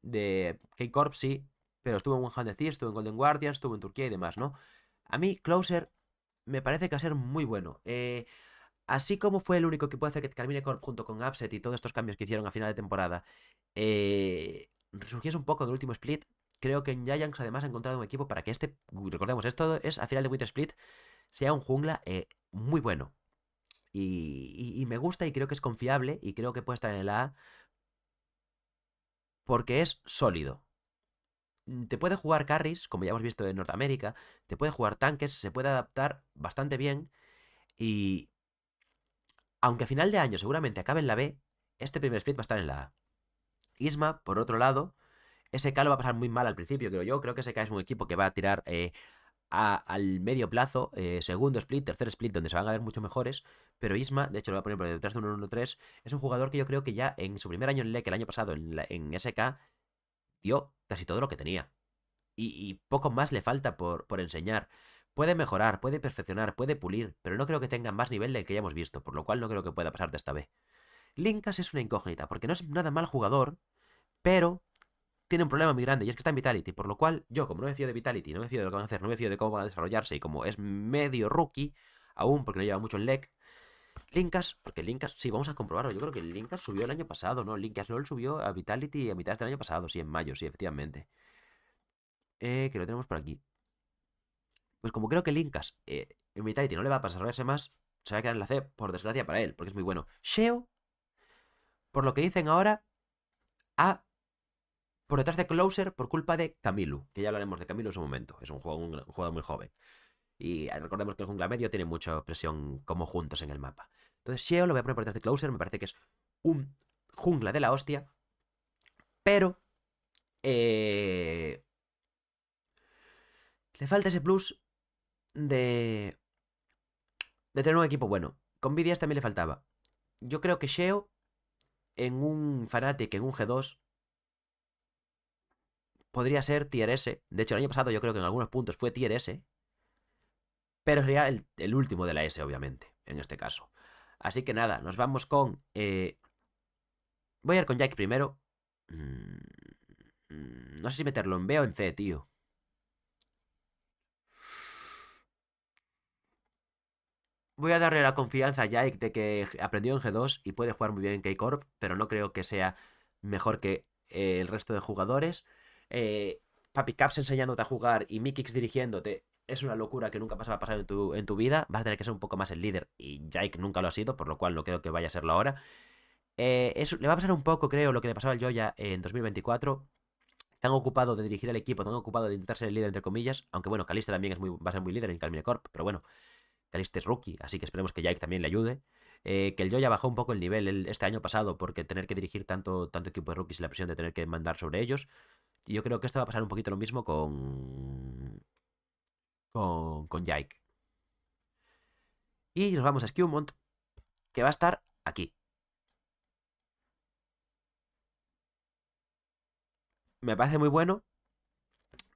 de K-Corp, sí, pero estuvo en 100 Thieves, estuvo en Golden Guardians, estuvo en Turquía y demás, ¿no? A mí, Closer me parece que va a ser muy bueno. Así como fue el único que puede hacer que Carmine Corp junto con Upset y todos estos cambios que hicieron a final de temporada resurgiese un poco en el último split, creo que en Giants además ha encontrado un equipo para que recordemos, esto es a final de Winter Split, sea un jungla muy bueno. Y me gusta y creo que es confiable y creo que puede estar en el A porque es sólido. Te puede jugar carries, como ya hemos visto en Norteamérica, te puede jugar tanques, se puede adaptar bastante bien y aunque a final de año seguramente acabe en la B, este primer split va a estar en la A. Isma, por otro lado, SK lo va a pasar muy mal al principio, creo yo. Creo que SK es un equipo que va a tirar al medio plazo, segundo split, tercer split, donde se van a ver mucho mejores. Pero Isma, de hecho lo voy a poner por detrás de un 1-1-3, es un jugador que yo creo que ya en su primer año en LEC, el año pasado en SK, dio casi todo lo que tenía. Y poco más le falta por enseñar. Puede mejorar, puede perfeccionar, puede pulir, pero no creo que tenga más nivel del que ya hemos visto, por lo cual no creo que pueda pasar de esta vez. Linkas es una incógnita, porque no es nada mal jugador, pero tiene un problema muy grande y es que está en Vitality, por lo cual yo, como no me fío de Vitality, no me fío de lo que van a hacer, no me fío de cómo van a desarrollarse y como es medio rookie, aún porque no lleva mucho en LEC, Linkas, porque Linkas, sí, vamos a comprobarlo, yo creo que Linkas subió el año pasado, ¿no? Linkas LOL subió a Vitality a mitad del año pasado, sí, en mayo, sí, efectivamente. Que lo tenemos por aquí. Pues como creo que Linkas en Vitality no le va a desarrollarse más, se va a quedar en la C, por desgracia para él, porque es muy bueno. Sheo, por lo que dicen ahora, ha por detrás de Closer por culpa de Camilo, que ya hablaremos de Camilo en su momento. Es un jugador muy joven. Y recordemos que el jungla medio tiene mucha presión como juntos en el mapa. Entonces, Sheo lo voy a poner por detrás de Closer. Me parece que es un jungla de la hostia. Pero eh, le falta ese plus de, de tener un equipo bueno. Con BDS también le faltaba. Yo creo que Sheo en un Fnatic, en un G2, podría ser tier S. De hecho, el año pasado yo creo que en algunos puntos fue tier S. Pero sería el último de la S, obviamente, en este caso. Así que nada, nos vamos con... voy a ir con Jack primero. No sé si meterlo en B o en C, tío. Voy a darle la confianza a Jake de que aprendió en G2 y puede jugar muy bien en K-Corp, pero no creo que sea mejor que el resto de jugadores. Eh, Papi Caps enseñándote a jugar y Mikix dirigiéndote es una locura que nunca va a pasar en tu vida. Vas a tener que ser un poco más el líder y Jake nunca lo ha sido, por lo cual no creo que vaya a serlo ahora. Le va a pasar un poco, creo, lo que le pasaba al Joya en 2024. Tan ocupado de dirigir el equipo, tan ocupado de intentar ser el líder, entre comillas. Aunque bueno, Kalista también va a ser muy líder en Calmine Corp, pero bueno, Kalista es rookie, así que esperemos que Jake también le ayude. Que el Joya bajó un poco el nivel este año pasado porque tener que dirigir tanto equipo de rookies y la presión de tener que mandar sobre ellos. Y yo creo que esto va a pasar un poquito lo mismo con Jake. Y nos vamos a Skewmont, que va a estar aquí. Me parece muy bueno,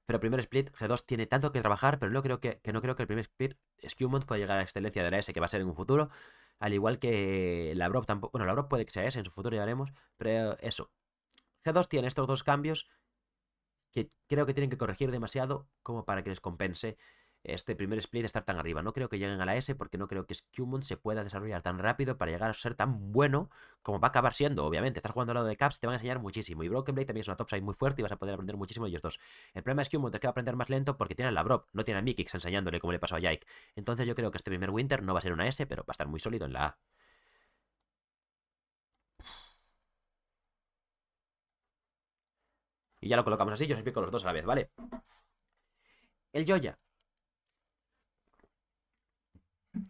pero el primer split, G2 tiene tanto que trabajar, pero no creo que el primer split Skewmont pueda llegar a la excelencia de la S que va a ser en un futuro. Al igual que la Brop tampoco. Bueno, la Brop puede que sea S, en su futuro ya veremos. Pero eso. G2 tiene estos dos cambios que creo que tienen que corregir demasiado como para que les compense este primer split estar tan arriba. No creo que lleguen a la S porque no creo que Skewmont se pueda desarrollar tan rápido para llegar a ser tan bueno como va a acabar siendo, obviamente. Estás jugando al lado de Caps, te van a enseñar muchísimo. Y Broken Blade también es una topside muy fuerte y vas a poder aprender muchísimo de ellos dos. El problema es que Skewmont te va a aprender más lento porque tiene a la Brop, no tiene a Mikix enseñándole como le pasó a Jake. Entonces yo creo que este primer Winter no va a ser una S, pero va a estar muy sólido en la A. Y ya lo colocamos así, yo os explico los dos a la vez, ¿vale? El Joya.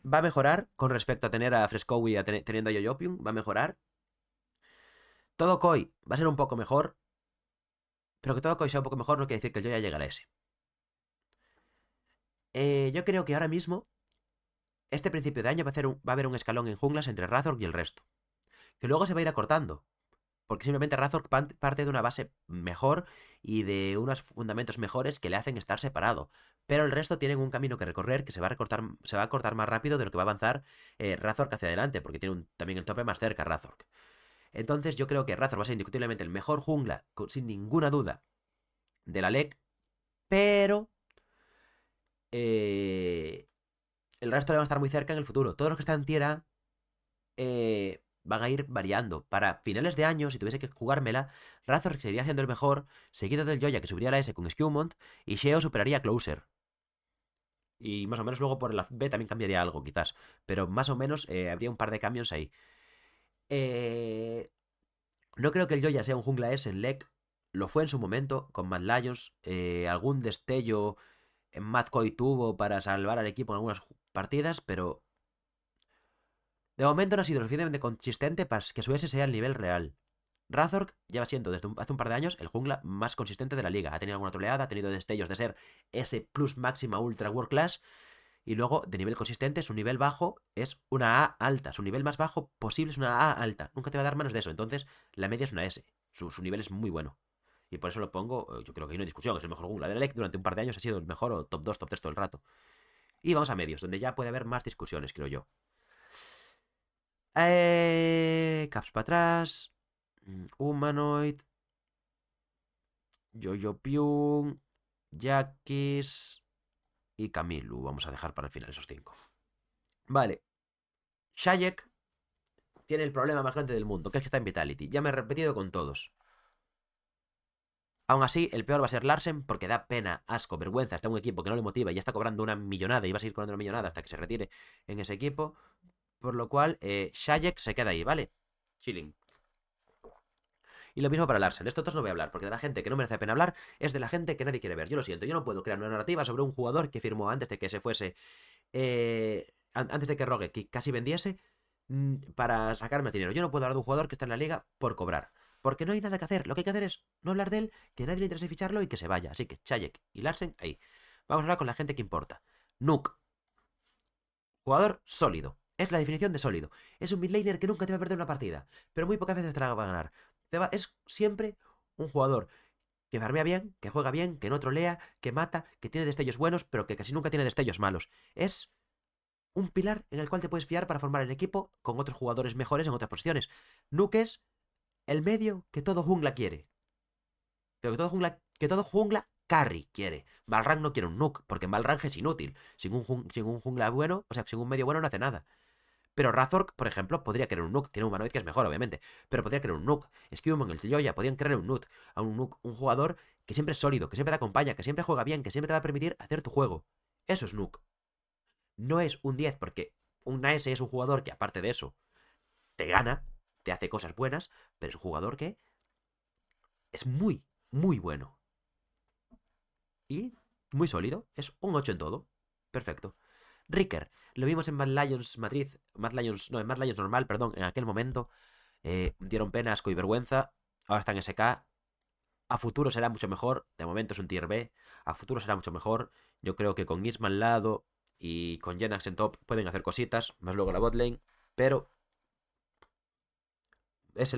Va a mejorar con respecto a tener a Frescowi teniendo a Yoyopium. Va a mejorar. Todo Koi va a ser un poco mejor. Pero que todo Koi sea un poco mejor no quiere decir que el Joya llegue a ese. Yo creo que ahora mismo, este principio de año va a haber un escalón en junglas entre Razork y el resto. Que luego se va a ir acortando. Porque simplemente Razork parte de una base mejor y de unos fundamentos mejores que le hacen estar separado. Pero el resto tienen un camino que recorrer que se va a cortar más rápido de lo que va a avanzar Razork hacia adelante, porque tiene también el tope más cerca Razork. Entonces yo creo que Razork va a ser indiscutiblemente el mejor jungla, sin ninguna duda, de la LEC, pero el resto le van a estar muy cerca en el futuro. Todos los que están en tierra van a ir variando. Para finales de año, si tuviese que jugármela, Razor seguiría siendo el mejor, seguido del Joya, que subiría a la S con Skewmont, y Sheo superaría a Closer. Y más o menos luego por la B también cambiaría algo, quizás. Pero más o menos habría un par de cambios ahí. No creo que el Joya sea un jungla S en LEC. Lo fue en su momento, con Mad Lions. Algún destello en Mad Koi tuvo para salvar al equipo en algunas partidas, pero de momento no ha sido lo suficientemente consistente para que su S sea el nivel real. Razork lleva siendo desde hace un par de años el jungla más consistente de la liga. Ha tenido alguna troleada, ha tenido destellos de ser S plus máxima ultra world class. Y luego, de nivel consistente, su nivel bajo es una A alta. Su nivel más bajo posible es una A alta. Nunca te va a dar menos de eso. Entonces, la media es una S. Su nivel es muy bueno. Y por eso lo pongo, yo creo que hay una discusión. Es el mejor jungla de la LEC. Durante un par de años ha sido el mejor o top 2, top 3 todo el rato. Y vamos a medios, donde ya puede haber más discusiones, creo yo. Caps para atrás. Humanoid. Yoyopium. Jackis. Y Kamilu. Vamos a dejar para el final esos 5. Vale. Shayek tiene el problema más grande del mundo, que es que está en Vitality. Ya me he repetido con todos. Aún así, el peor va a ser Larsen porque da pena, asco, vergüenza. Está un equipo que no le motiva y ya está cobrando una millonada y va a seguir cobrando una millonada hasta que se retire en ese equipo. Por lo cual, Shayek se queda ahí, ¿vale? Chilling. Y lo mismo para Larsen. De estos otros no voy a hablar, porque de la gente que no merece la pena hablar es de la gente que nadie quiere ver. Yo lo siento, yo no puedo crear una narrativa sobre un jugador que firmó antes de que se fuese, antes de que Rogue que casi vendiese, para sacarme el dinero. Yo no puedo hablar de un jugador que está en la liga por cobrar. Porque no hay nada que hacer. Lo que hay que hacer es no hablar de él, que a nadie le interese ficharlo y que se vaya. Así que Chayek y Larsen, ahí. Vamos a hablar con la gente que importa. Nuke. Jugador sólido. Es la definición de sólido. Es un midlaner que nunca te va a perder una partida. Pero muy pocas veces te la va a ganar. Es siempre un jugador que farmea bien, que juega bien, que no trolea, que mata, que tiene destellos buenos, pero que casi nunca tiene destellos malos. Es un pilar en el cual te puedes fiar para formar el equipo con otros jugadores mejores en otras posiciones. Nuke es el medio que todo jungla quiere. Pero que todo jungla carry quiere. Balrang no quiere un Nuke, porque en Balrang es inútil. Sin un jungla bueno, o sea, sin un medio bueno no hace nada. Pero Razork, por ejemplo, podría querer un Nuke. Tiene un humanoid que es mejor, obviamente. Pero podría querer un Nuke. Skewman, el Joya, podrían querer un Nuke. A un Nuke, un jugador que siempre es sólido, que siempre te acompaña, que siempre juega bien, que siempre te va a permitir hacer tu juego. Eso es Nuke. No es un 10 porque un S es un jugador que, aparte de eso, te gana, te hace cosas buenas, pero es un jugador que es muy, muy bueno. Y muy sólido. Es un 8 en todo. Perfecto. Ricker, lo vimos en Mad Lions Madrid. En Mad Lions normal, perdón, en aquel momento. Dieron pena, asco y vergüenza. Ahora está en SK. A futuro será mucho mejor. De momento es un tier B. A futuro será mucho mejor. Yo creo que con Isma al lado y con Jenax en top pueden hacer cositas. Más luego la botlane. Pero es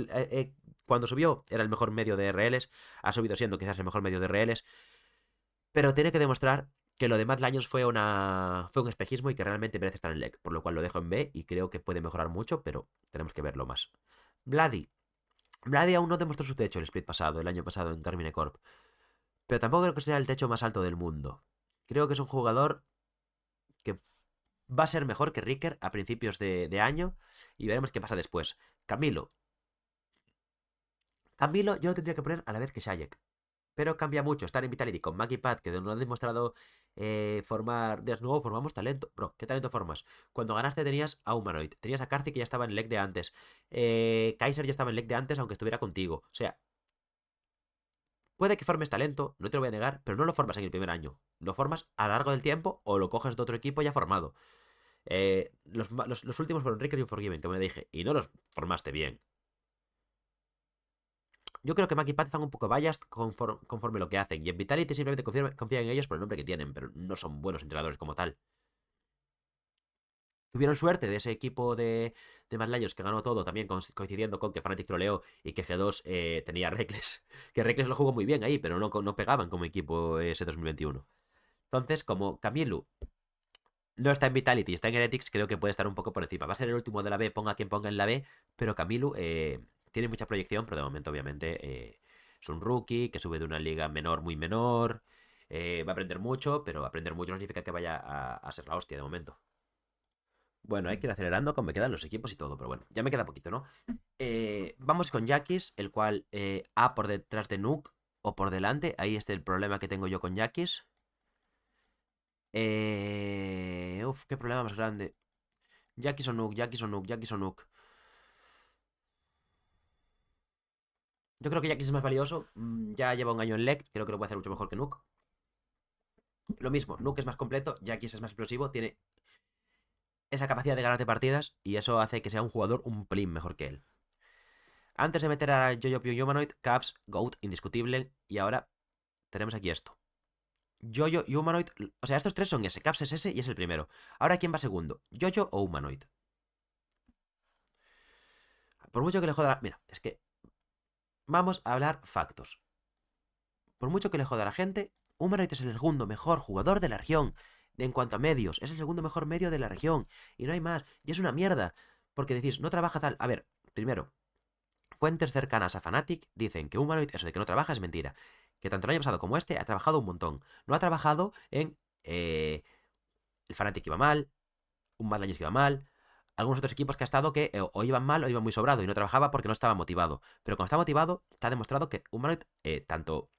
cuando subió era el mejor medio de RLs. Ha subido siendo quizás el mejor medio de RLs. Pero tiene que demostrar que lo de Mad Lions fue un espejismo y que realmente merece estar en LEC. Por lo cual lo dejo en B y creo que puede mejorar mucho, pero tenemos que verlo más. Vladi. Vladi aún no demostró su techo el split pasado, el año pasado en Carmine Corp. Pero tampoco creo que sea el techo más alto del mundo. Creo que es un jugador que va a ser mejor que Ricker a principios de año y veremos qué pasa después. Camilo. Camilo yo lo tendría que poner a la vez que Shayek. Pero cambia mucho estar en Vitality con Maggie Pat, que no han demostrado formar. De nuevo formamos talento. Bro, ¿qué talento formas? Cuando ganaste tenías a Humanoid, tenías a Karthik que ya estaba en el LEC de antes. Kaiser ya estaba en el LEC de antes, aunque estuviera contigo. O sea, puede que formes talento, no te lo voy a negar, pero no lo formas en el primer año. Lo formas a lo largo del tiempo o lo coges de otro equipo ya formado. Los últimos fueron Ricker y Unforgiven, que me dije, y no los formaste bien. Yo creo que Mac y Pat están un poco biased conforme lo que hacen. Y en Vitality simplemente confían en ellos por el nombre que tienen, pero no son buenos entrenadores como tal. Tuvieron suerte de ese equipo de Mad Lions que ganó todo, también coincidiendo con que Fnatic troleó y que G2 tenía Reckless. Que Reckless lo jugó muy bien ahí, pero no pegaban como equipo ese 2021. Entonces, como Camilo no está en Vitality, está en Heretics, creo que puede estar un poco por encima. Va a ser el último de la B, ponga quien ponga en la B, pero Camilo tiene mucha proyección, pero de momento, obviamente, es un rookie que sube de una liga menor, muy menor. Va a aprender mucho, pero aprender mucho no significa que vaya a ser la hostia de momento. Bueno, hay que ir acelerando con me quedan los equipos y todo, pero bueno, ya me queda poquito, ¿no? Vamos con Yakis, el cual A por detrás de Nuke o por delante. Ahí está el problema que tengo yo con Yakis. Uf, qué problema más grande. Yakis o Nuke, Yakis o Nuke, Yakis o Nuke. Yo creo que Yakis es más valioso. Ya lleva un año en LEC, creo que lo puede hacer mucho mejor que Nuke. Lo mismo, Nuke es más completo, Yakis es más explosivo, tiene esa capacidad de ganarte partidas y eso hace que sea un jugador un pelín mejor que él. Antes de meter a Jojo Pio Humanoid, Caps, GOAT, indiscutible. Y ahora tenemos aquí esto. Jojo y Humanoid. O sea, estos tres son ese. Caps es ese y es el primero. Ahora, ¿quién va segundo? ¿Jojo o Humanoid? Por mucho que le joda. Mira, es que. Vamos a hablar factos. Por mucho que le joda a la gente, Humanoid es el segundo mejor jugador de la región. En cuanto a medios, es el segundo mejor medio de la región. Y no hay más. Y es una mierda. Porque decís, no trabaja tal. A ver, primero, fuentes cercanas a Fnatic dicen que Humanoid, eso de que no trabaja, es mentira. Que tanto el año pasado como este ha trabajado un montón. No ha trabajado en el Fnatic iba mal, un Mad Lions que iba mal, algunos otros equipos que ha estado que o iban mal o iban muy sobrado y no trabajaba porque no estaba motivado. Pero cuando está motivado, está demostrado que Humanoid tanto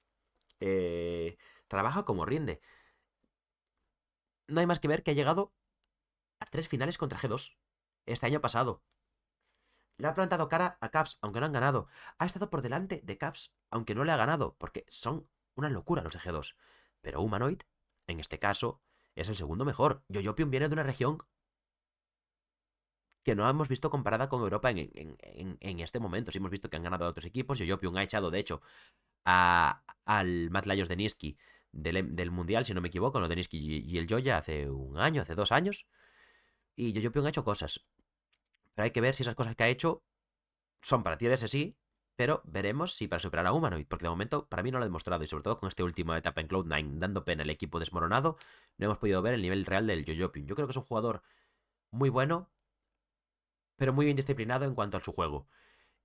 eh, trabaja como rinde. No hay más que ver que ha llegado a 3 finales contra G2 este año pasado. Le ha plantado cara a Caps, aunque no han ganado. Ha estado por delante de Caps, aunque no le ha ganado, porque son una locura los de G2. Pero Humanoid, en este caso, es el segundo mejor. Yoyopium viene de una región que no hemos visto comparada con Europa en este momento. Sí hemos visto que han ganado a otros equipos. Yoyopium ha echado, de hecho, al Mad Lions de Niski del Mundial, si no me equivoco, no de Niski y el Joya hace un año, hace 2 años. Y Yoyopium ha hecho cosas. Pero hay que ver si esas cosas que ha hecho son para tier ese sí, pero veremos si para superar a Humanoid, porque de momento para mí no lo ha demostrado, y sobre todo con esta última etapa en Cloud9 dando pena al equipo desmoronado, no hemos podido ver el nivel real del Yoyopium. Yo creo que es un jugador muy bueno, pero muy bien disciplinado en cuanto a su juego.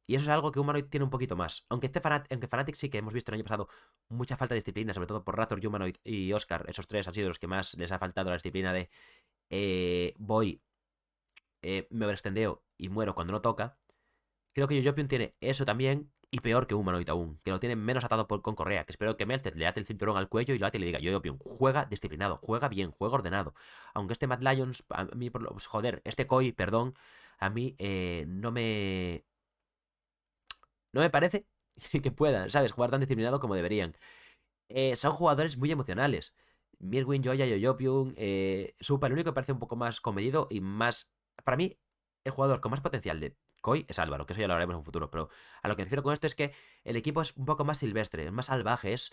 Y eso es algo que Humanoid tiene un poquito más. Aunque Fnatic sí que hemos visto el año pasado mucha falta de disciplina, sobre todo por Razor, Humanoid y Oscar. Esos tres han sido los que más les ha faltado la disciplina de voy, me overextendeo y muero cuando no toca. Creo que Yoyopium tiene eso también y peor que Humanoid aún, que lo tiene menos atado con correa, que espero que Melted le ate el cinturón al cuello y lo ate y le diga, Yoyopium, juega disciplinado, juega bien, juega ordenado. Aunque este Mad Lions, a mí, pues, joder, este Koi, perdón, a mí no me parece que puedan, ¿sabes? Jugar tan disciplinado como deberían. Son jugadores muy emocionales. Mirwin, Joya, Yoyopium, Supa, el único que parece un poco más comedido y más... Para mí, el jugador con más potencial de Koi es Álvaro, que eso ya lo hablaremos en un futuro, pero a lo que me refiero con esto es que el equipo es un poco más silvestre, más salvaje, es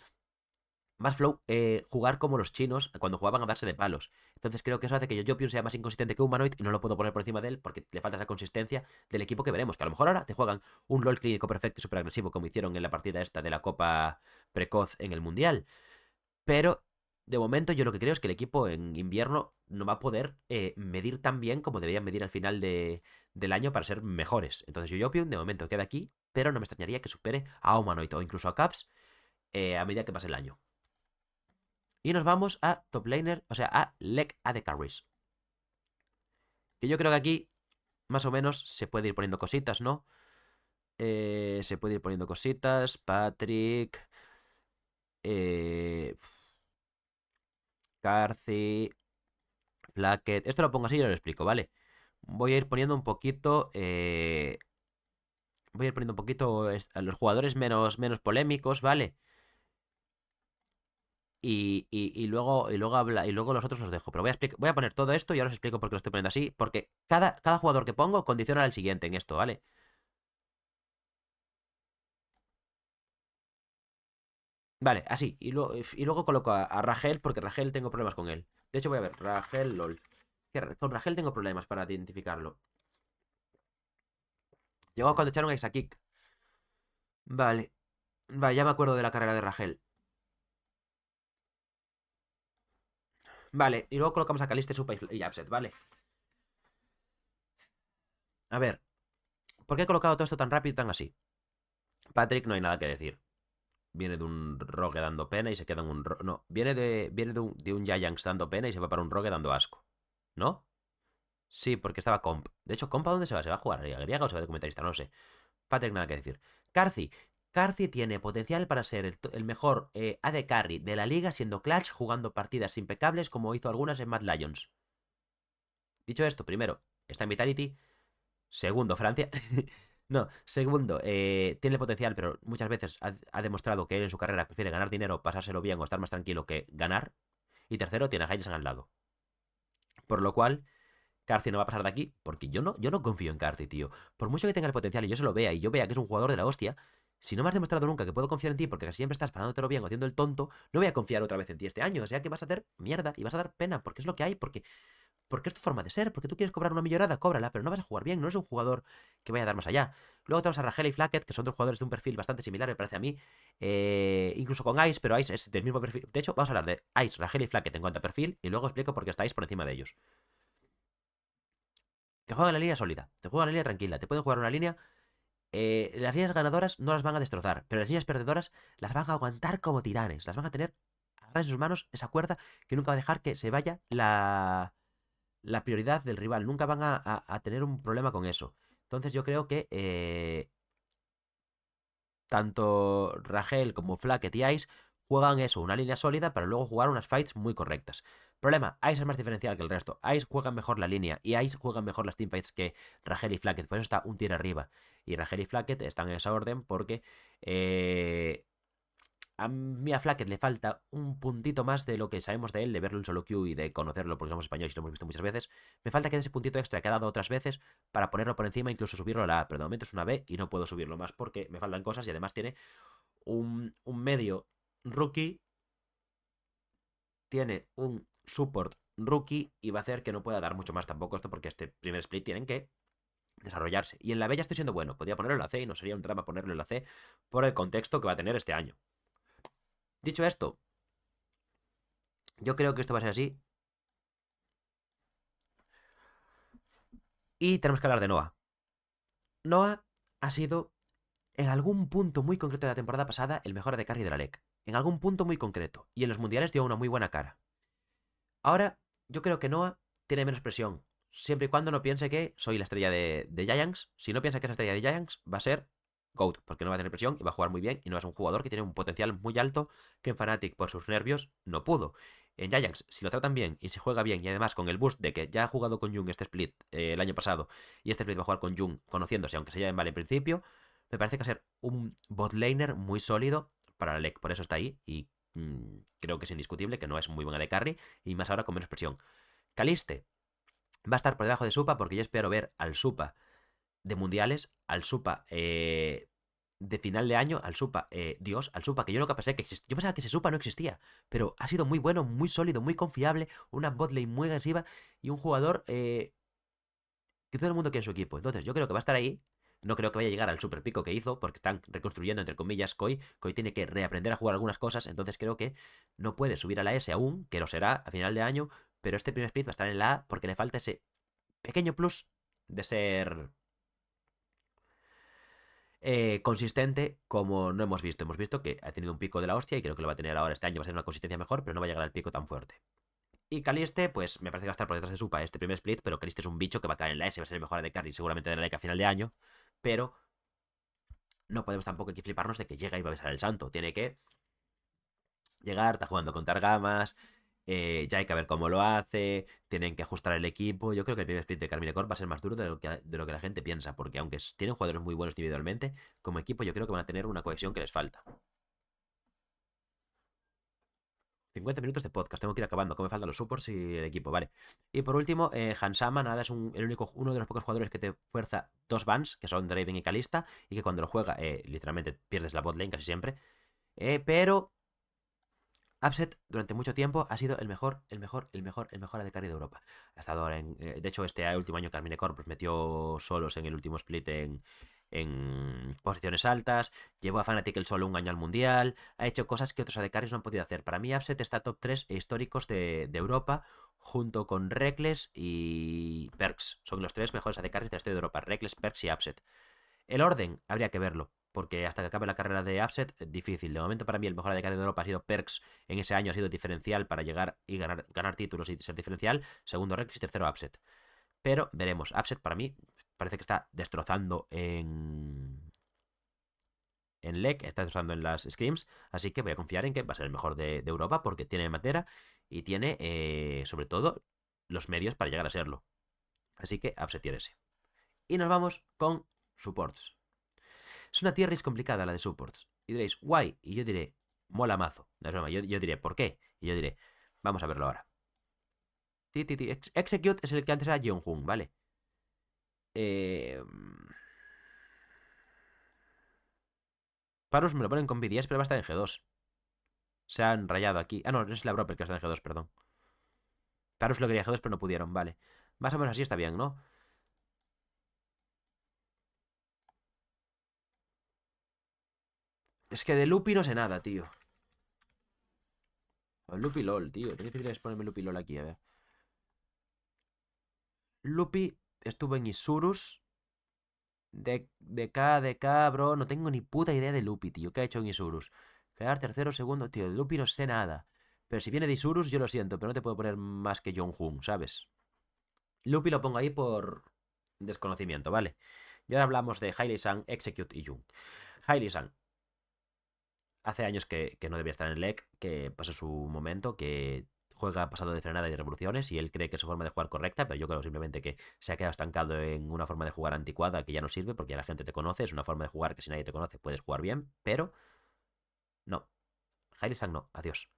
más flow jugar como los chinos cuando jugaban a darse de palos. Entonces creo que eso hace que Yoyopium sea más inconsistente que Humanoid y no lo puedo poner por encima de él porque le falta esa consistencia del equipo que veremos. Que a lo mejor ahora te juegan un LOL clínico perfecto y súper agresivo como hicieron en la partida esta de la Copa Precoz en el Mundial. Pero de momento yo lo que creo es que el equipo en invierno no va a poder medir tan bien como deberían medir al final del año para ser mejores. Entonces Yoyopium de momento queda aquí, pero no me extrañaría que supere a Humanoid o incluso a Caps a medida que pase el año. Y nos vamos a top laner, o sea, a Leg AD Carries. Que yo creo que aquí, más o menos, se puede ir poniendo cositas, ¿no? Se puede ir poniendo cositas. Patrick. Eh, Carthy. Blackett. Esto lo pongo así y yo lo explico, ¿vale? Voy a ir poniendo un poquito. Voy a ir poniendo un poquito. A los jugadores menos polémicos, ¿vale? Voy a ir poniendo un poquito a los jugadores menos polémicos, ¿vale? Voy a ir poniendo un poquito a los jugadores menos polémicos, ¿vale? Voy a ir poniendo un poquito a los jugadores menos polémicos, ¿vale? Voy a ir poniendo un poquito a los jugadores menos polémicos, ¿vale? Y luego los otros los dejo. Pero voy a poner todo esto y ahora os explico por qué lo estoy poniendo así. Porque cada jugador que pongo condiciona al siguiente en esto, ¿vale? Vale, así. Y luego coloco a Ragel porque Ragel tengo problemas con él. De hecho, voy a ver. Ragel, LOL. Con Ragel tengo problemas para identificarlo. Llegó cuando echaron a Exakick. Vale. Vale, ya me acuerdo de la carrera de Ragel. Vale, y luego colocamos a Caliste, Supa y Upset, ¿vale? A ver, ¿por qué he colocado todo esto tan rápido y tan así? Patrick, no hay nada que decir. Viene de un Rogue dando pena y se queda en un... No, viene de un Giants dando pena y se va para un Rogue dando asco. ¿No? Sí, porque estaba Comp. De hecho, ¿Comp a dónde se va? ¿Se va a jugar a Liga Griega o se va de comentarista? No lo sé. Patrick, nada que decir. Carci. Carci tiene potencial para ser el mejor AD Carry de la liga siendo clutch jugando partidas impecables como hizo algunas en Mad Lions. Dicho esto, primero, está en Vitality. Segundo, Francia. No, segundo, tiene el potencial, pero muchas veces ha demostrado que él en su carrera prefiere ganar dinero, pasárselo bien o estar más tranquilo que ganar. Y tercero, tiene a Hylian al lado. Por lo cual, Carci no va a pasar de aquí, porque yo no confío en Carci, tío. Por mucho que tenga el potencial y yo se lo vea y yo vea que es un jugador de la hostia, si no me has demostrado nunca que puedo confiar en ti porque casi siempre estás parándotelo bien o haciendo el tonto, no voy a confiar otra vez en ti este año. O sea que vas a hacer mierda y vas a dar pena, porque es lo que hay, porque es tu forma de ser, porque tú quieres cobrar una millonada, cóbrala, pero no vas a jugar bien, no eres un jugador que vaya a dar más allá. Luego tenemos a Ragel y Flacket, que son dos jugadores de un perfil bastante similar, me parece a mí, incluso con Ice, pero Ice es del mismo perfil. De hecho, vamos a hablar de Ice, Ragel y Flacket en cuanto a perfil, y luego explico por qué estáis por encima de ellos. Te juegan la línea sólida, te juegan la línea tranquila, te pueden jugar una línea. Las líneas ganadoras no las van a destrozar, pero las líneas perdedoras las van a aguantar como titanes, las van a tener agarrar en sus manos esa cuerda que nunca va a dejar que se vaya la prioridad del rival. Nunca van a tener un problema con eso. Entonces yo creo que tanto Ragel como Flacket y Ice juegan eso, una línea sólida para luego jugar unas fights muy correctas. Problema, Ice es más diferencial que el resto. Ice juega mejor la línea y Ice juega mejor las teamfights que Ragel y Flacket. Por eso está un tier arriba. Y Ragel y Flacket están en esa orden porque a mí a Flacket le falta un puntito más de lo que sabemos de él, de verlo en solo queue y de conocerlo porque somos españoles y lo hemos visto muchas veces. Me falta que dé ese puntito extra que ha dado otras veces para ponerlo por encima e incluso subirlo a la A. Pero de momento es una B y no puedo subirlo más porque me faltan cosas y además tiene un medio rookie, tiene un support rookie y va a hacer que no pueda dar mucho más tampoco esto porque este primer split tienen que desarrollarse. Y en la B ya estoy siendo bueno. Podría ponerlo en la C y no sería un drama ponerlo en la C por el contexto que va a tener este año. Dicho esto, yo creo que esto va a ser así. Y tenemos que hablar de Noah. Noah ha sido, en algún punto muy concreto de la temporada pasada, el mejor de carry de la LEC. En algún punto muy concreto. Y en los mundiales dio una muy buena cara. Ahora, yo creo que Noah tiene menos presión. Siempre y cuando no piense que soy la estrella de Giants. Si no piensa que es la estrella de Giants, va a ser GOAT, porque no va a tener presión y va a jugar muy bien. Y no es un jugador que tiene un potencial muy alto que en Fnatic, por sus nervios, no pudo. En Giants, si lo tratan bien y se juega bien, y además con el boost de que ya ha jugado con Jung este split el año pasado, y este split va a jugar con Jung conociéndose, aunque se lleven mal en principio, me parece que va a ser un bot laner muy sólido para la LEC. Por eso está ahí y creo que es indiscutible que no es muy buena de carry y más ahora con menos presión. Caliste va a estar por debajo de Supa porque yo espero ver al Supa de mundiales, al Supa de final de año, al Supa Dios, al Supa que yo nunca pensé que existía. Yo pensaba que ese Supa no existía, pero ha sido muy bueno, muy sólido, muy confiable, una botlane muy agresiva y un jugador que todo el mundo quiere en su equipo. Entonces yo creo que va a estar ahí. No creo que vaya a llegar al super pico que hizo, porque están reconstruyendo, entre comillas, Koi. Koi tiene que reaprender a jugar algunas cosas, entonces creo que no puede subir a la S aún, que lo será a final de año, pero este primer split va a estar en la A porque le falta ese pequeño plus de ser consistente como no hemos visto. Hemos visto que ha tenido un pico de la hostia y creo que lo va a tener ahora este año. Va a ser una consistencia mejor, pero no va a llegar al pico tan fuerte. Y Caliste, pues me parece que va a estar por detrás de Supa este primer split, pero Caliste es un bicho que va a caer en la S, va a ser el mejor de carry seguramente de la LEC a final de año, pero no podemos tampoco aquí fliparnos de que llega y va a besar el santo. Tiene que llegar, está jugando con Targamas, ya hay que ver cómo lo hace, tienen que ajustar el equipo. Yo creo que el primer split de Carmine Corp va a ser más duro de lo que la gente piensa, porque aunque tienen jugadores muy buenos individualmente, como equipo yo creo que van a tener una cohesión que les falta. 50 minutos de podcast, tengo que ir acabando, que me faltan los supports y el equipo, vale. Y por último, Hansama, nada, es uno de los pocos jugadores que te fuerza dos bans, que son Draven y Kalista, y que cuando lo juega, literalmente pierdes la bot lane casi siempre. Pero Upset durante mucho tiempo ha sido el mejor AD Carry de Europa. Ha estado de hecho, este último año Carmine Corp pues, metió solos en el último split en posiciones altas, llevó a Fnatic el solo un año al mundial, ha hecho cosas que otros AD Carries no han podido hacer. Para mí Upset está top 3 históricos de Europa, junto con Reckless y Perks. Son los tres mejores AD Carries de la historia de Europa, Reckless, Perks y Upset. El orden habría que verlo, porque hasta que acabe la carrera de Upset, difícil. De momento, para mí, el mejor AD Carry de Europa ha sido Perks. En ese año ha sido diferencial para llegar y ganar títulos y ser diferencial. Segundo, Rex y tercero, Upset. Pero veremos. Upset, para mí, parece que está destrozando en LEC, está destrozando en las scrims. Así que voy a confiar en que va a ser el mejor de Europa, porque tiene materia y tiene, sobre todo, los medios para llegar a serlo. Así que Upset tiene ese. Y nos vamos con supports. Es una tier list complicada la de supports. Y diréis, guay. Y yo diré, mola mazo. No es broma. Yo diré, ¿por qué? Y yo diré, vamos a verlo ahora. Execute es el que antes era Jeonjun, ¿vale? Parus me lo ponen con B10, pero va a estar en G2. Se han rayado aquí. Ah, no, es la Bropper que está en G2, perdón. Parus lo quería G2, pero no pudieron, vale. Más o menos así está bien, ¿no? Es que de Lupi no sé nada, tío. Lupi LOL, tío. Qué difícil es ponerme Lupi LOL aquí, a ver. Lupi estuvo en Isurus. de K, bro. No tengo ni puta idea de Lupi, tío. ¿Qué ha hecho en Isurus? Quedar tercero, segundo, tío. De Lupi no sé nada. Pero si viene de Isurus, yo lo siento, pero no te puedo poner más que Jong-Hun, ¿sabes? Lupi lo pongo ahí por desconocimiento, ¿vale? Y ahora hablamos de Hailey-san, Execute y Jung. Hailey-san, hace años que no debía estar en el LEC, que pasó su momento, que juega pasado de frenada y de revoluciones y él cree que es su forma de jugar correcta, pero yo creo simplemente que se ha quedado estancado en una forma de jugar anticuada que ya no sirve porque ya la gente te conoce, es una forma de jugar que si nadie te conoce puedes jugar bien, pero no. Hailey-san no, adiós.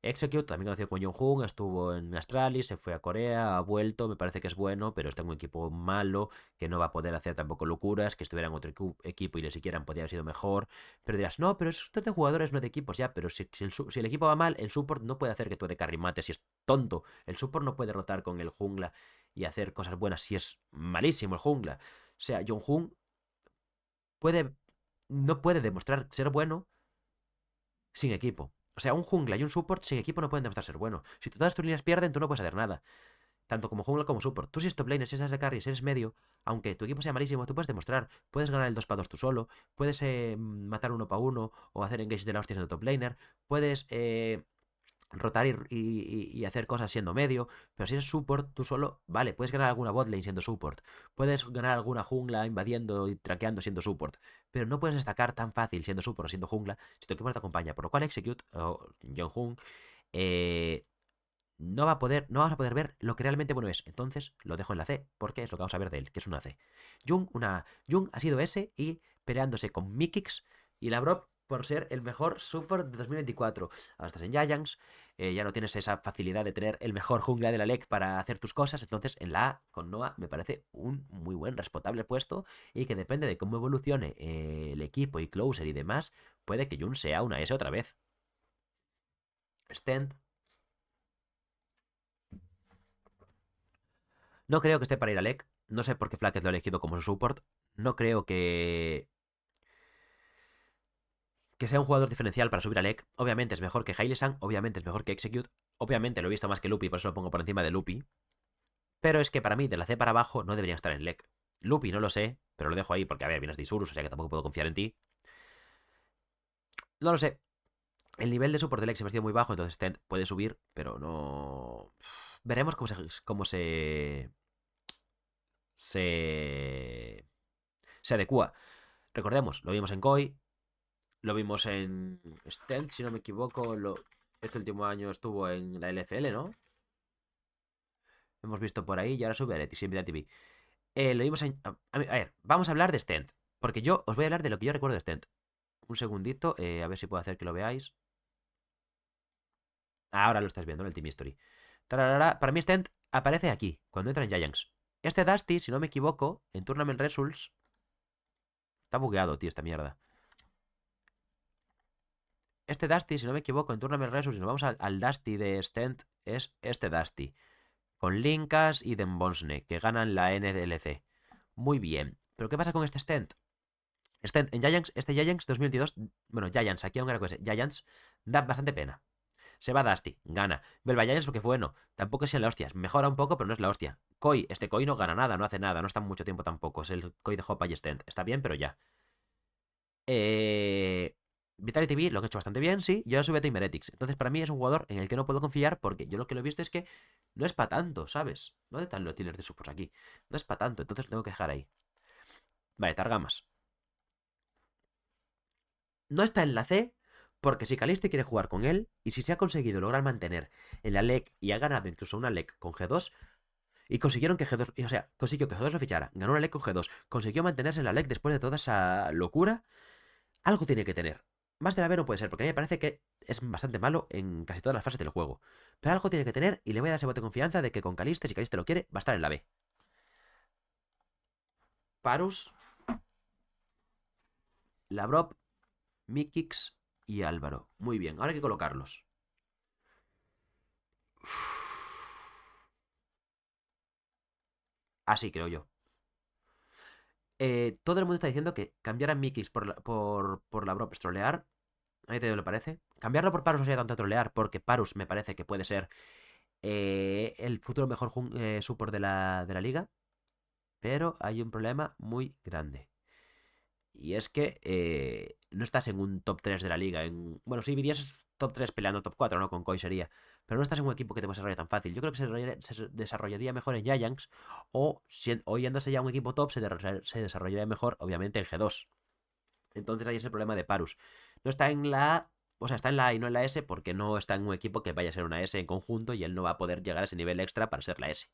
Execute, también conocido como Jong-un, estuvo en Astralis, se fue a Corea, ha vuelto, me parece que es bueno, pero está en un equipo malo, que no va a poder hacer tampoco locuras, que estuviera en otro equipo y ni siquiera podría haber sido mejor. Pero dirás, no, pero es de jugadores, no de equipos, ya, pero si el equipo va mal, el support no puede hacer que tú de carry mate si es tonto. El support no puede rotar con el jungla y hacer cosas buenas si es malísimo el jungla. O sea, Jong-un puede, no puede demostrar ser bueno sin equipo. O sea, un jungla y un support sin equipo no pueden demostrar ser bueno. Si todas tus líneas pierden, tú no puedes hacer nada. Tanto como jungla como support. Tú si es top laner, si eres de carry, si eres medio, aunque tu equipo sea malísimo, tú puedes demostrar. Puedes ganar el 2 para 2 tú solo. Puedes matar uno para uno o hacer engage de la hostia en el top laner. Puedes rotar y hacer cosas siendo medio, pero si eres support, tú solo, vale, puedes ganar alguna botlane siendo support, puedes ganar alguna jungla invadiendo y traqueando siendo support, pero no puedes destacar tan fácil siendo support o siendo jungla si tu equipo no te acompaña, por lo cual Execute o Jong-un no vamos a poder ver lo que realmente bueno es. Entonces lo dejo en la C, porque es lo que vamos a ver de él, que es una C. Jung ha sido S y peleándose con Mikix y Labrov por ser el mejor support de 2024. Ahora estás en Giants, ya no tienes esa facilidad de tener el mejor jungla de la LEC para hacer tus cosas, entonces en la A con Noah me parece un muy buen, respetable puesto y que depende de cómo evolucione el equipo y closer y demás, puede que Jung sea una S otra vez. Stent, no creo que esté para ir a LEC. No sé por qué Flacket lo ha elegido como su support. No creo que sea un jugador diferencial para subir a LEC. Obviamente es mejor que Haile-san. Obviamente es mejor que Execute. Obviamente lo he visto más que Lupi, por eso lo pongo por encima de Lupi. Pero es que para mí, de la C para abajo, no deberían estar en LEC. Lupi no lo sé, pero lo dejo ahí porque, a ver, vienes de Isurus, o sea que tampoco puedo confiar en ti. No lo sé. El nivel de support de LEC se me ha sido muy bajo, entonces Tent puede subir, pero no. Veremos se, se adecua. Recordemos, lo vimos en Koi, lo vimos en Stealth, si no me equivoco. Este último año estuvo en la LFL, ¿no? Hemos visto por ahí y ahora sube a Leti, siempre a TV. Lo vimos en. A ver, vamos a hablar de Stent. Porque yo os voy a hablar de lo que yo recuerdo de Stent. Un segundito, a ver si puedo hacer que lo veáis. Ahora lo estás viendo en el Team History. Tararara. Para mí Stent aparece aquí, cuando entra en Giants. Este Dusty, si no me equivoco, en Tournament Results... Está bugueado, tío, esta mierda. Este Dusty, si no me equivoco, en Tournament Results, si nos vamos al Dusty de Stent, es este Dusty. Con Linkas y Dembonsne, que ganan la NDLC. Muy bien. ¿Pero qué pasa con este Stent? Stent en Giants, este Giants 2022... Bueno, Giants, aquí aún era cosa. Giants da bastante pena. Se va Dusty, gana. Belva Giants porque fue bueno. Tampoco es la hostia. Mejora un poco, pero no es la hostia. Koi, este Koi no gana nada, no hace nada, no está mucho tiempo tampoco. Es el Koi de Hopa y Stent. Está bien, pero ya. Vitality B lo han hecho bastante bien, sí. Yo sube a Team Heretics. Entonces, para mí es un jugador en el que no puedo confiar porque yo lo que lo he visto es que no es para tanto, ¿sabes? ¿Dónde están los dealers de supports aquí? No es para tanto, entonces lo tengo que dejar ahí. Vale, Targamas. No está en la C porque si Caliste quiere jugar con él y si se ha conseguido lograr mantener en la LEC y ha ganado incluso una LEC con G2 y consiguieron que G2, o sea, consiguió que G2 lo fichara, ganó una LEC con G2, consiguió mantenerse en la LEC después de toda esa locura, algo tiene que tener. Más de la B no puede ser, porque a mí me parece que es bastante malo en casi todas las fases del juego. Pero algo tiene que tener y le voy a dar ese voto de confianza de que con Caliste, si Caliste lo quiere, va a estar en la B. Parus, Labrov, Mikix y Álvaro. Muy bien, ahora hay que colocarlos. Así creo yo. Todo el mundo está diciendo que cambiar a Mikix por Labrov es trolear. ¿A ti te lo parece? Cambiarlo por Parus no sería tanto trolear, porque Parus me parece que puede ser el futuro mejor support de la liga. Pero hay un problema muy grande. Y es que no estás en un top 3 de la liga. Bueno, sí, BDS es top 3 peleando top 4, ¿no? Con Koi sería. Pero no estás en un equipo que te desarrolle tan fácil. Yo creo que se desarrollaría mejor en Giants. O yéndose ya a un equipo top, se desarrollaría mejor, obviamente, en G2. Entonces ahí es el problema de Parus. No está en la A. O sea, está en la A y no en la S porque no está en un equipo que vaya a ser una S en conjunto y él no va a poder llegar a ese nivel extra para ser la S.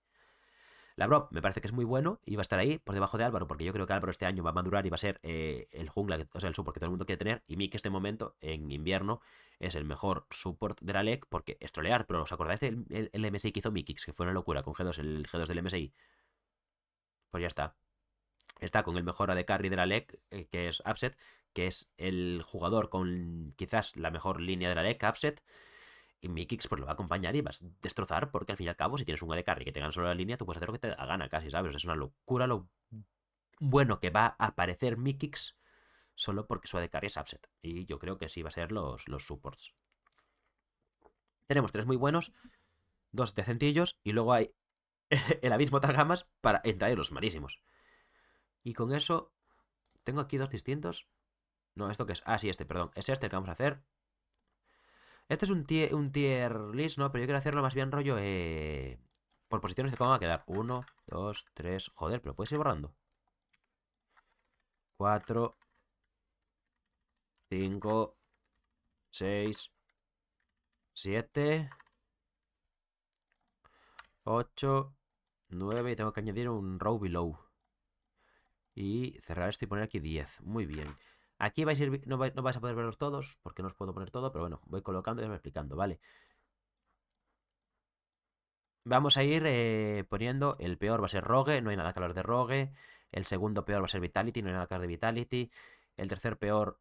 Labrov me parece que es muy bueno y va a estar ahí por debajo de Álvaro, porque yo creo que Álvaro este año va a madurar y va a ser el jungla, o sea, el support que todo el mundo quiere tener. Y Mick, este momento, en invierno, es el mejor support de la LEC porque es trolear. Pero ¿os acordáis del MSI que hizo Mikix? Que fue una locura con G2, el G2 del MSI. Pues ya está. Está con el mejor AD Carry de la LEC, que es Upset, que es el jugador con quizás la mejor línea de la LEC, Upset. Y Mikix pues lo va a acompañar y vas a destrozar, porque al fin y al cabo, si tienes un AD Carry que te gana solo la línea, tú puedes hacer lo que te da gana casi, ¿sabes? Es una locura lo bueno que va a aparecer Mikix solo porque su AD Carry es Upset. Y yo creo que sí va a ser los supports. Tenemos tres muy buenos, dos decentillos y luego hay el abismo Targamas para entrar en los malísimos. Y con eso tengo aquí dos distintos. No, ¿esto qué es? Ah, sí, este, perdón. Es este el que vamos a hacer. Este es un tier list, ¿no? Pero yo quiero hacerlo más bien rollo por posiciones de cómo va a quedar. 1, 2, 3. Joder, pero puedes ir borrando. 4, 5, 6, 7, 8, 9. Y tengo que añadir un row below. Y cerrar esto y poner aquí 10. Muy bien. Aquí no vais a poder verlos todos, porque no os puedo poner todo, pero bueno, voy colocando y os voy explicando, ¿vale? Vamos a ir poniendo, el peor va a ser Rogue, no hay nada que hablar de Rogue. El segundo peor va a ser Vitality, no hay nada que hablar de Vitality. El tercer peor...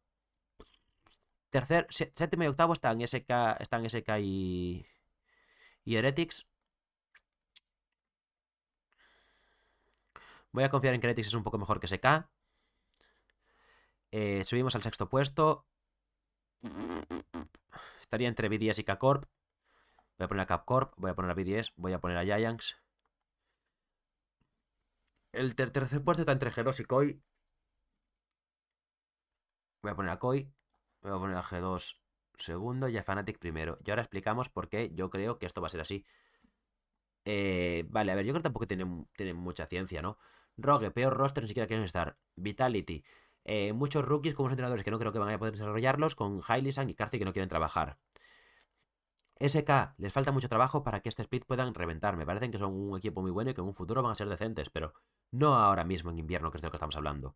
Séptimo y octavo están SK y Heretics. Voy a confiar en que Heretics es un poco mejor que SK. Subimos al sexto puesto. Estaría entre BDS y K-Corp. Voy a poner a K-Corp, voy a poner a BDS, voy a poner a Giants. El tercer puesto está entre G2 y Koi. Voy a poner a Koi. Voy a poner a G2 segundo y a Fnatic primero. Y ahora explicamos por qué yo creo que esto va a ser así. Vale, a ver, yo creo que tampoco tiene mucha ciencia, ¿no? Rogue, peor roster, ni siquiera quieren estar. Vitality, muchos rookies con unos entrenadores que no creo que van a poder desarrollarlos, con Hylisan y Karthi que no quieren trabajar. SK, les falta mucho trabajo para que este split puedan reventar. Me parecen que son un equipo muy bueno y que en un futuro van a ser decentes, pero no ahora mismo en invierno, que es de lo que estamos hablando.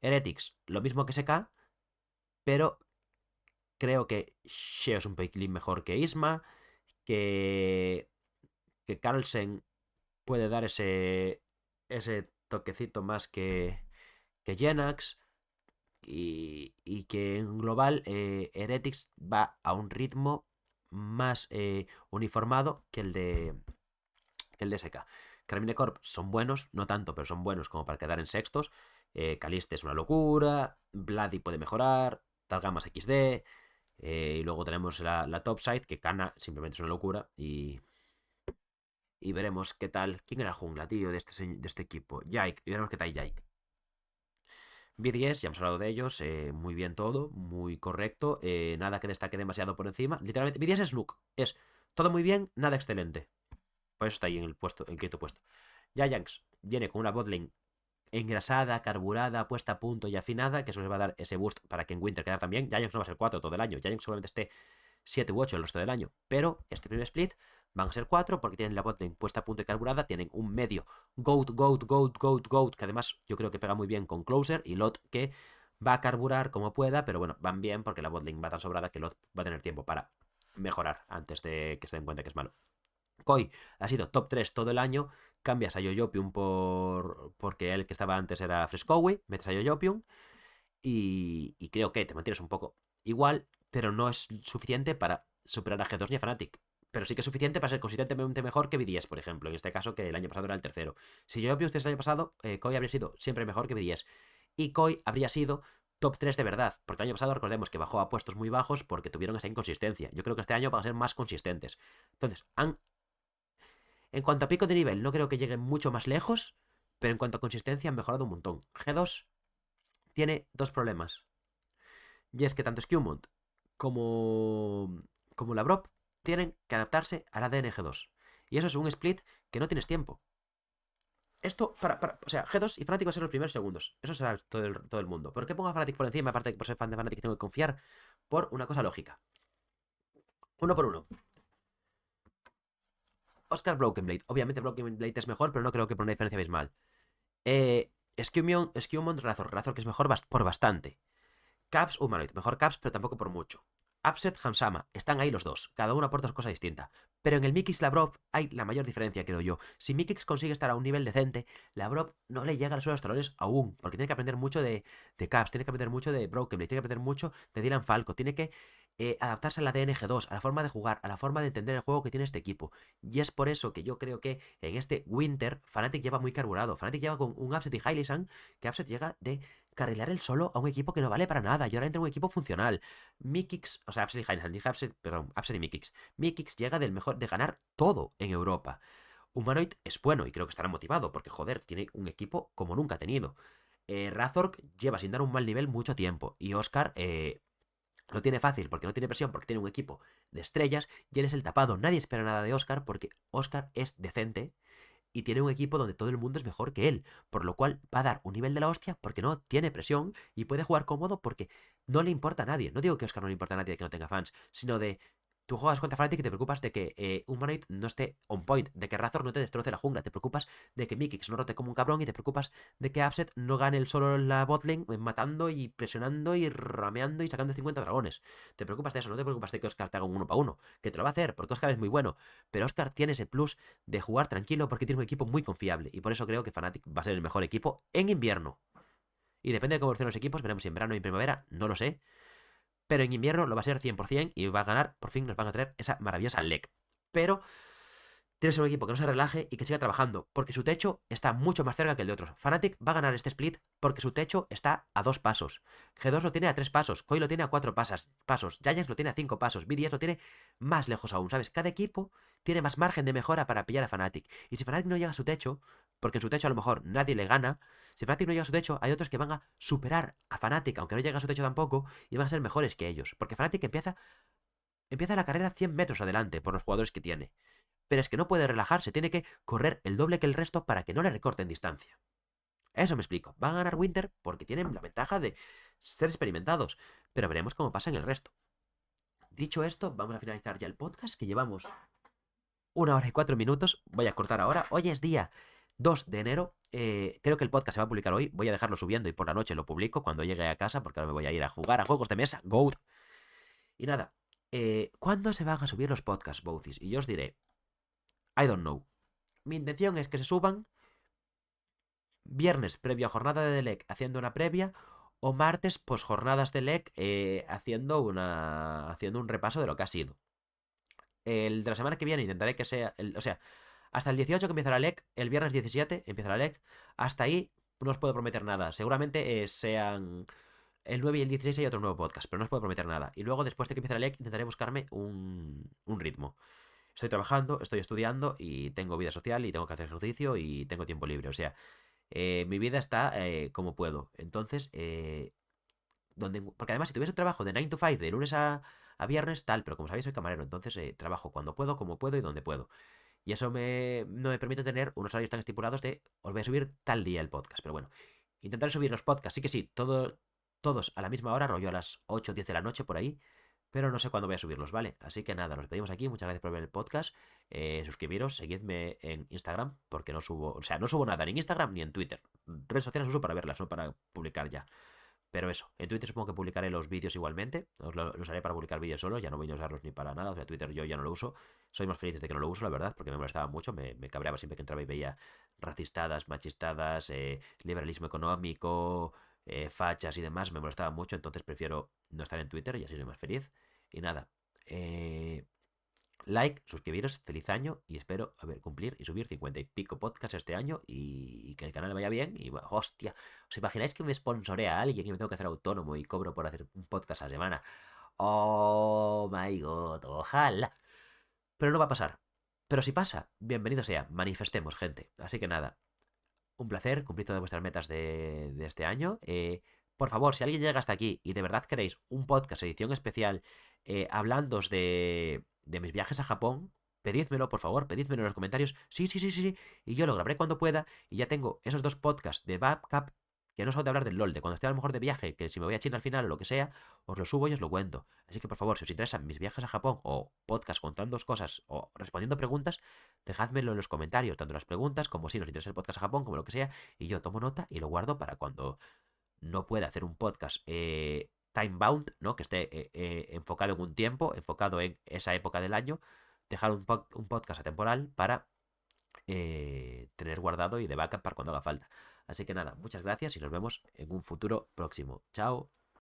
Heretics, lo mismo que SK, pero creo que Sheo es un pelín mejor que Isma, que Carlsen puede dar ese toquecito más que Jenax. Y que en global Heretics va a un ritmo más uniformado que el de SK. Carmine Corp son buenos, no tanto, pero son buenos como para quedar en sextos. Caliste es una locura, Vladi puede mejorar, Talgamas XD, y luego tenemos la top side, que Kana simplemente es una locura, y veremos qué tal. ¿Quién era el jungla, tío, de este equipo? Yike, y veremos qué tal Yike. BDS, ya hemos hablado de ellos, muy bien todo, muy correcto, nada que destaque demasiado por encima. Literalmente, BDS es Nook, es todo muy bien, nada excelente. Por eso está ahí en el quinto puesto. Giants viene con una botlane engrasada, carburada, puesta a punto y afinada, que eso les va a dar ese boost para que en Winter quede también. Giants no va a ser 4 todo el año, Giants seguramente esté 7 u 8 el resto del año, pero este primer split van a ser 4 porque tienen la botlane puesta a punto y carburada, tienen un medio GOAT, que además yo creo que pega muy bien con Closer, y Lot que va a carburar como pueda, pero bueno, van bien porque la botlane va tan sobrada que Lot va a tener tiempo para mejorar antes de que se den cuenta que es malo. Koi ha sido top 3 todo el año, cambias a Yoyopium porque el que estaba antes era Frescowi, metes a Yoyopium y creo que te mantienes un poco igual, pero no es suficiente para superar a G2 ni a Fnatic. Pero sí que es suficiente para ser consistentemente mejor que BDS, por ejemplo. En este caso, que el año pasado era el tercero. Si yo ustedes el año pasado, Koi habría sido siempre mejor que BDS. Y Koi habría sido top 3 de verdad. Porque el año pasado recordemos que bajó a puestos muy bajos porque tuvieron esa inconsistencia. Yo creo que este año van a ser más consistentes. Entonces, en cuanto a pico de nivel, no creo que lleguen mucho más lejos. Pero en cuanto a consistencia, han mejorado un montón. G2 tiene dos problemas. Y es que tanto Skewmont como la Brop tienen que adaptarse al ADN G2. Y eso es un split que no tienes tiempo. Esto, o sea, G2 y Fnatic van a ser los primeros segundos. Eso será todo el mundo. ¿Por qué pongo a Fnatic por encima? Aparte de que por ser fan de Fnatic tengo que confiar por una cosa lógica. Uno por uno. Oscar Brokenblade. Obviamente Brokenblade es mejor, pero no creo que por una diferencia abismal. Skewmont Razor que es mejor por bastante. Caps, Humanoid, mejor Caps, pero tampoco por mucho. Upset, Hamsama, están ahí los dos, cada uno aporta cosa distinta. Pero en el Mikix Labrov hay la mayor diferencia, creo yo. Si Mikix consigue estar a un nivel decente, Labrov no le llega a los talones aún, porque tiene que aprender mucho de Caps, tiene que aprender mucho de Broken Blade, tiene que aprender mucho de Dylan Falco, tiene que adaptarse al ADN G2, a la forma de jugar, a la forma de entender el juego que tiene este equipo. Y es por eso que yo creo que en este Winter, Fnatic lleva muy carburado. Fnatic lleva con un Upset y Hylisan, que Upset llega de carrilar el solo a un equipo que no vale para nada, y ahora entra un equipo funcional. Mikix, o sea, Upset y Hylisan, Upset y Mikix. Mikix llega de ganar todo en Europa. Humanoid es bueno y creo que estará motivado, porque joder, tiene un equipo como nunca ha tenido. Razork lleva sin dar un mal nivel mucho tiempo, y Oscar lo tiene fácil porque no tiene presión, porque tiene un equipo de estrellas y él es el tapado. Nadie espera nada de Oscar porque Oscar es decente y tiene un equipo donde todo el mundo es mejor que él, por lo cual va a dar un nivel de la hostia porque no tiene presión y puede jugar cómodo porque no le importa a nadie. No digo que a Oscar no le importa a nadie de que no tenga fans, sino de tú juegas contra Fnatic y te preocupas de que Humanoid no esté on point, de que Razor no te destroce la jungla, te preocupas de que Mikix no rote como un cabrón y te preocupas de que Upset no gane el solo en la botlane matando y presionando y rameando y sacando 50 dragones. Te preocupas de eso, no te preocupas de que Oscar te haga un uno para uno, que te lo va a hacer porque Oscar es muy bueno, pero Oscar tiene ese plus de jugar tranquilo porque tiene un equipo muy confiable y por eso creo que Fnatic va a ser el mejor equipo en invierno. Y depende de cómo evolucionen los equipos, veremos si en verano y en primavera, no lo sé. Pero en invierno lo va a ser 100% y va a ganar, por fin nos van a traer esa maravillosa LEC. Pero tiene que ser un equipo que no se relaje y que siga trabajando, porque su techo está mucho más cerca que el de otros. Fnatic va a ganar este split porque su techo está a 2 pasos. G2 lo tiene a 3 pasos, Koi lo tiene a 4 pasos, Giants lo tiene a 5 pasos, BDS lo tiene más lejos aún, ¿sabes? Cada equipo tiene más margen de mejora para pillar a Fnatic. Y si Fnatic no llega a su techo, porque en su techo a lo mejor nadie le gana, si Fnatic no llega a su techo, hay otros que van a superar a Fnatic, aunque no llegue a su techo tampoco, y van a ser mejores que ellos. Porque Fnatic empieza la carrera 100 metros adelante por los jugadores que tiene. Pero es que no puede relajarse, tiene que correr el doble que el resto para que no le recorten distancia. Eso me explico. Van a ganar Winter porque tienen la ventaja de ser experimentados, pero veremos cómo pasa en el resto. Dicho esto, vamos a finalizar ya el podcast, que llevamos 1 hora y 4 minutos. Voy a cortar ahora. Hoy es día 2 de enero. Creo que el podcast se va a publicar hoy. Voy a dejarlo subiendo y por la noche lo publico cuando llegue a casa, porque ahora me voy a ir a jugar a juegos de mesa. Goat. Y nada, ¿Cuándo se van a subir los podcasts, Bothis? Y yo os diré, I don't know. Mi intención es que se suban viernes previo a jornada de LEC haciendo una previa o martes post jornadas de LEC haciendo un repaso de lo que ha sido. El de la semana que viene intentaré que sea, o sea, hasta el 18 que empieza la LEC, el viernes 17 empieza la LEC, hasta ahí no os puedo prometer nada. Seguramente sean el 9 y el 16 hay otro nuevo podcast, pero no os puedo prometer nada. Y luego, después de que empiece la LEC, intentaré buscarme un ritmo. Estoy trabajando, estoy estudiando y tengo vida social y tengo que hacer ejercicio y tengo tiempo libre. O sea, mi vida está como puedo. Entonces, porque además si tuviese un trabajo de 9 to 5, de lunes a viernes, tal, pero como sabéis soy camarero, entonces trabajo cuando puedo, como puedo y donde puedo. Y eso no me permite tener unos horarios tan estipulados de os voy a subir tal día el podcast. Pero bueno, intentaré subir los podcasts, sí que sí, todos a la misma hora, rollo a las 8 o 10 de la noche por ahí, pero no sé cuándo voy a subirlos, ¿vale? Así que nada, nos pedimos aquí, muchas gracias por ver el podcast, suscribiros, seguidme en Instagram, porque no subo, o sea, no subo nada ni en Instagram ni en Twitter. Redes sociales uso para verlas, no para publicar ya. Pero eso, en Twitter supongo que publicaré los vídeos igualmente. Los haré para publicar vídeos solo, ya no voy a usarlos ni para nada. O sea, Twitter yo ya no lo uso. Soy más feliz de que no lo uso, la verdad, porque me molestaba mucho. Me cabreaba siempre que entraba y veía racistadas, machistadas, liberalismo económico, fachas y demás. Me molestaba mucho, entonces prefiero no estar en Twitter y así soy más feliz. Y nada, like, suscribiros, feliz año y espero cumplir y subir 50 y pico podcasts este año y que el canal vaya bien. Y hostia, ¿os imagináis que me sponsorea a alguien y me tengo que hacer autónomo y cobro por hacer un podcast a la semana? Oh my god, ojalá. Pero no va a pasar. Pero si pasa, bienvenido sea, manifestemos, gente. Así que nada, un placer cumplir todas vuestras metas de este año. Por favor, si alguien llega hasta aquí y de verdad queréis un podcast, edición especial, hablándoos de mis viajes a Japón, pedídmelo, por favor, pedídmelo en los comentarios. Sí, sí, sí, sí, sí. Y yo lo grabaré cuando pueda. Y ya tengo esos dos podcasts de backup que no son de hablar del LOL, de cuando esté a lo mejor de viaje, que si me voy a China al final o lo que sea, os lo subo y os lo cuento. Así que por favor, si os interesan mis viajes a Japón o podcast contando cosas o respondiendo preguntas, dejádmelo en los comentarios, tanto las preguntas como si nos interesa el podcast a Japón, como lo que sea, y yo tomo nota y lo guardo para cuando no pueda hacer un podcast time bound, ¿no? Que esté enfocado en un tiempo, enfocado en esa época del año, dejar un podcast atemporal para tener guardado y de backup para cuando haga falta. Así que nada, muchas gracias y nos vemos en un futuro próximo. Chao.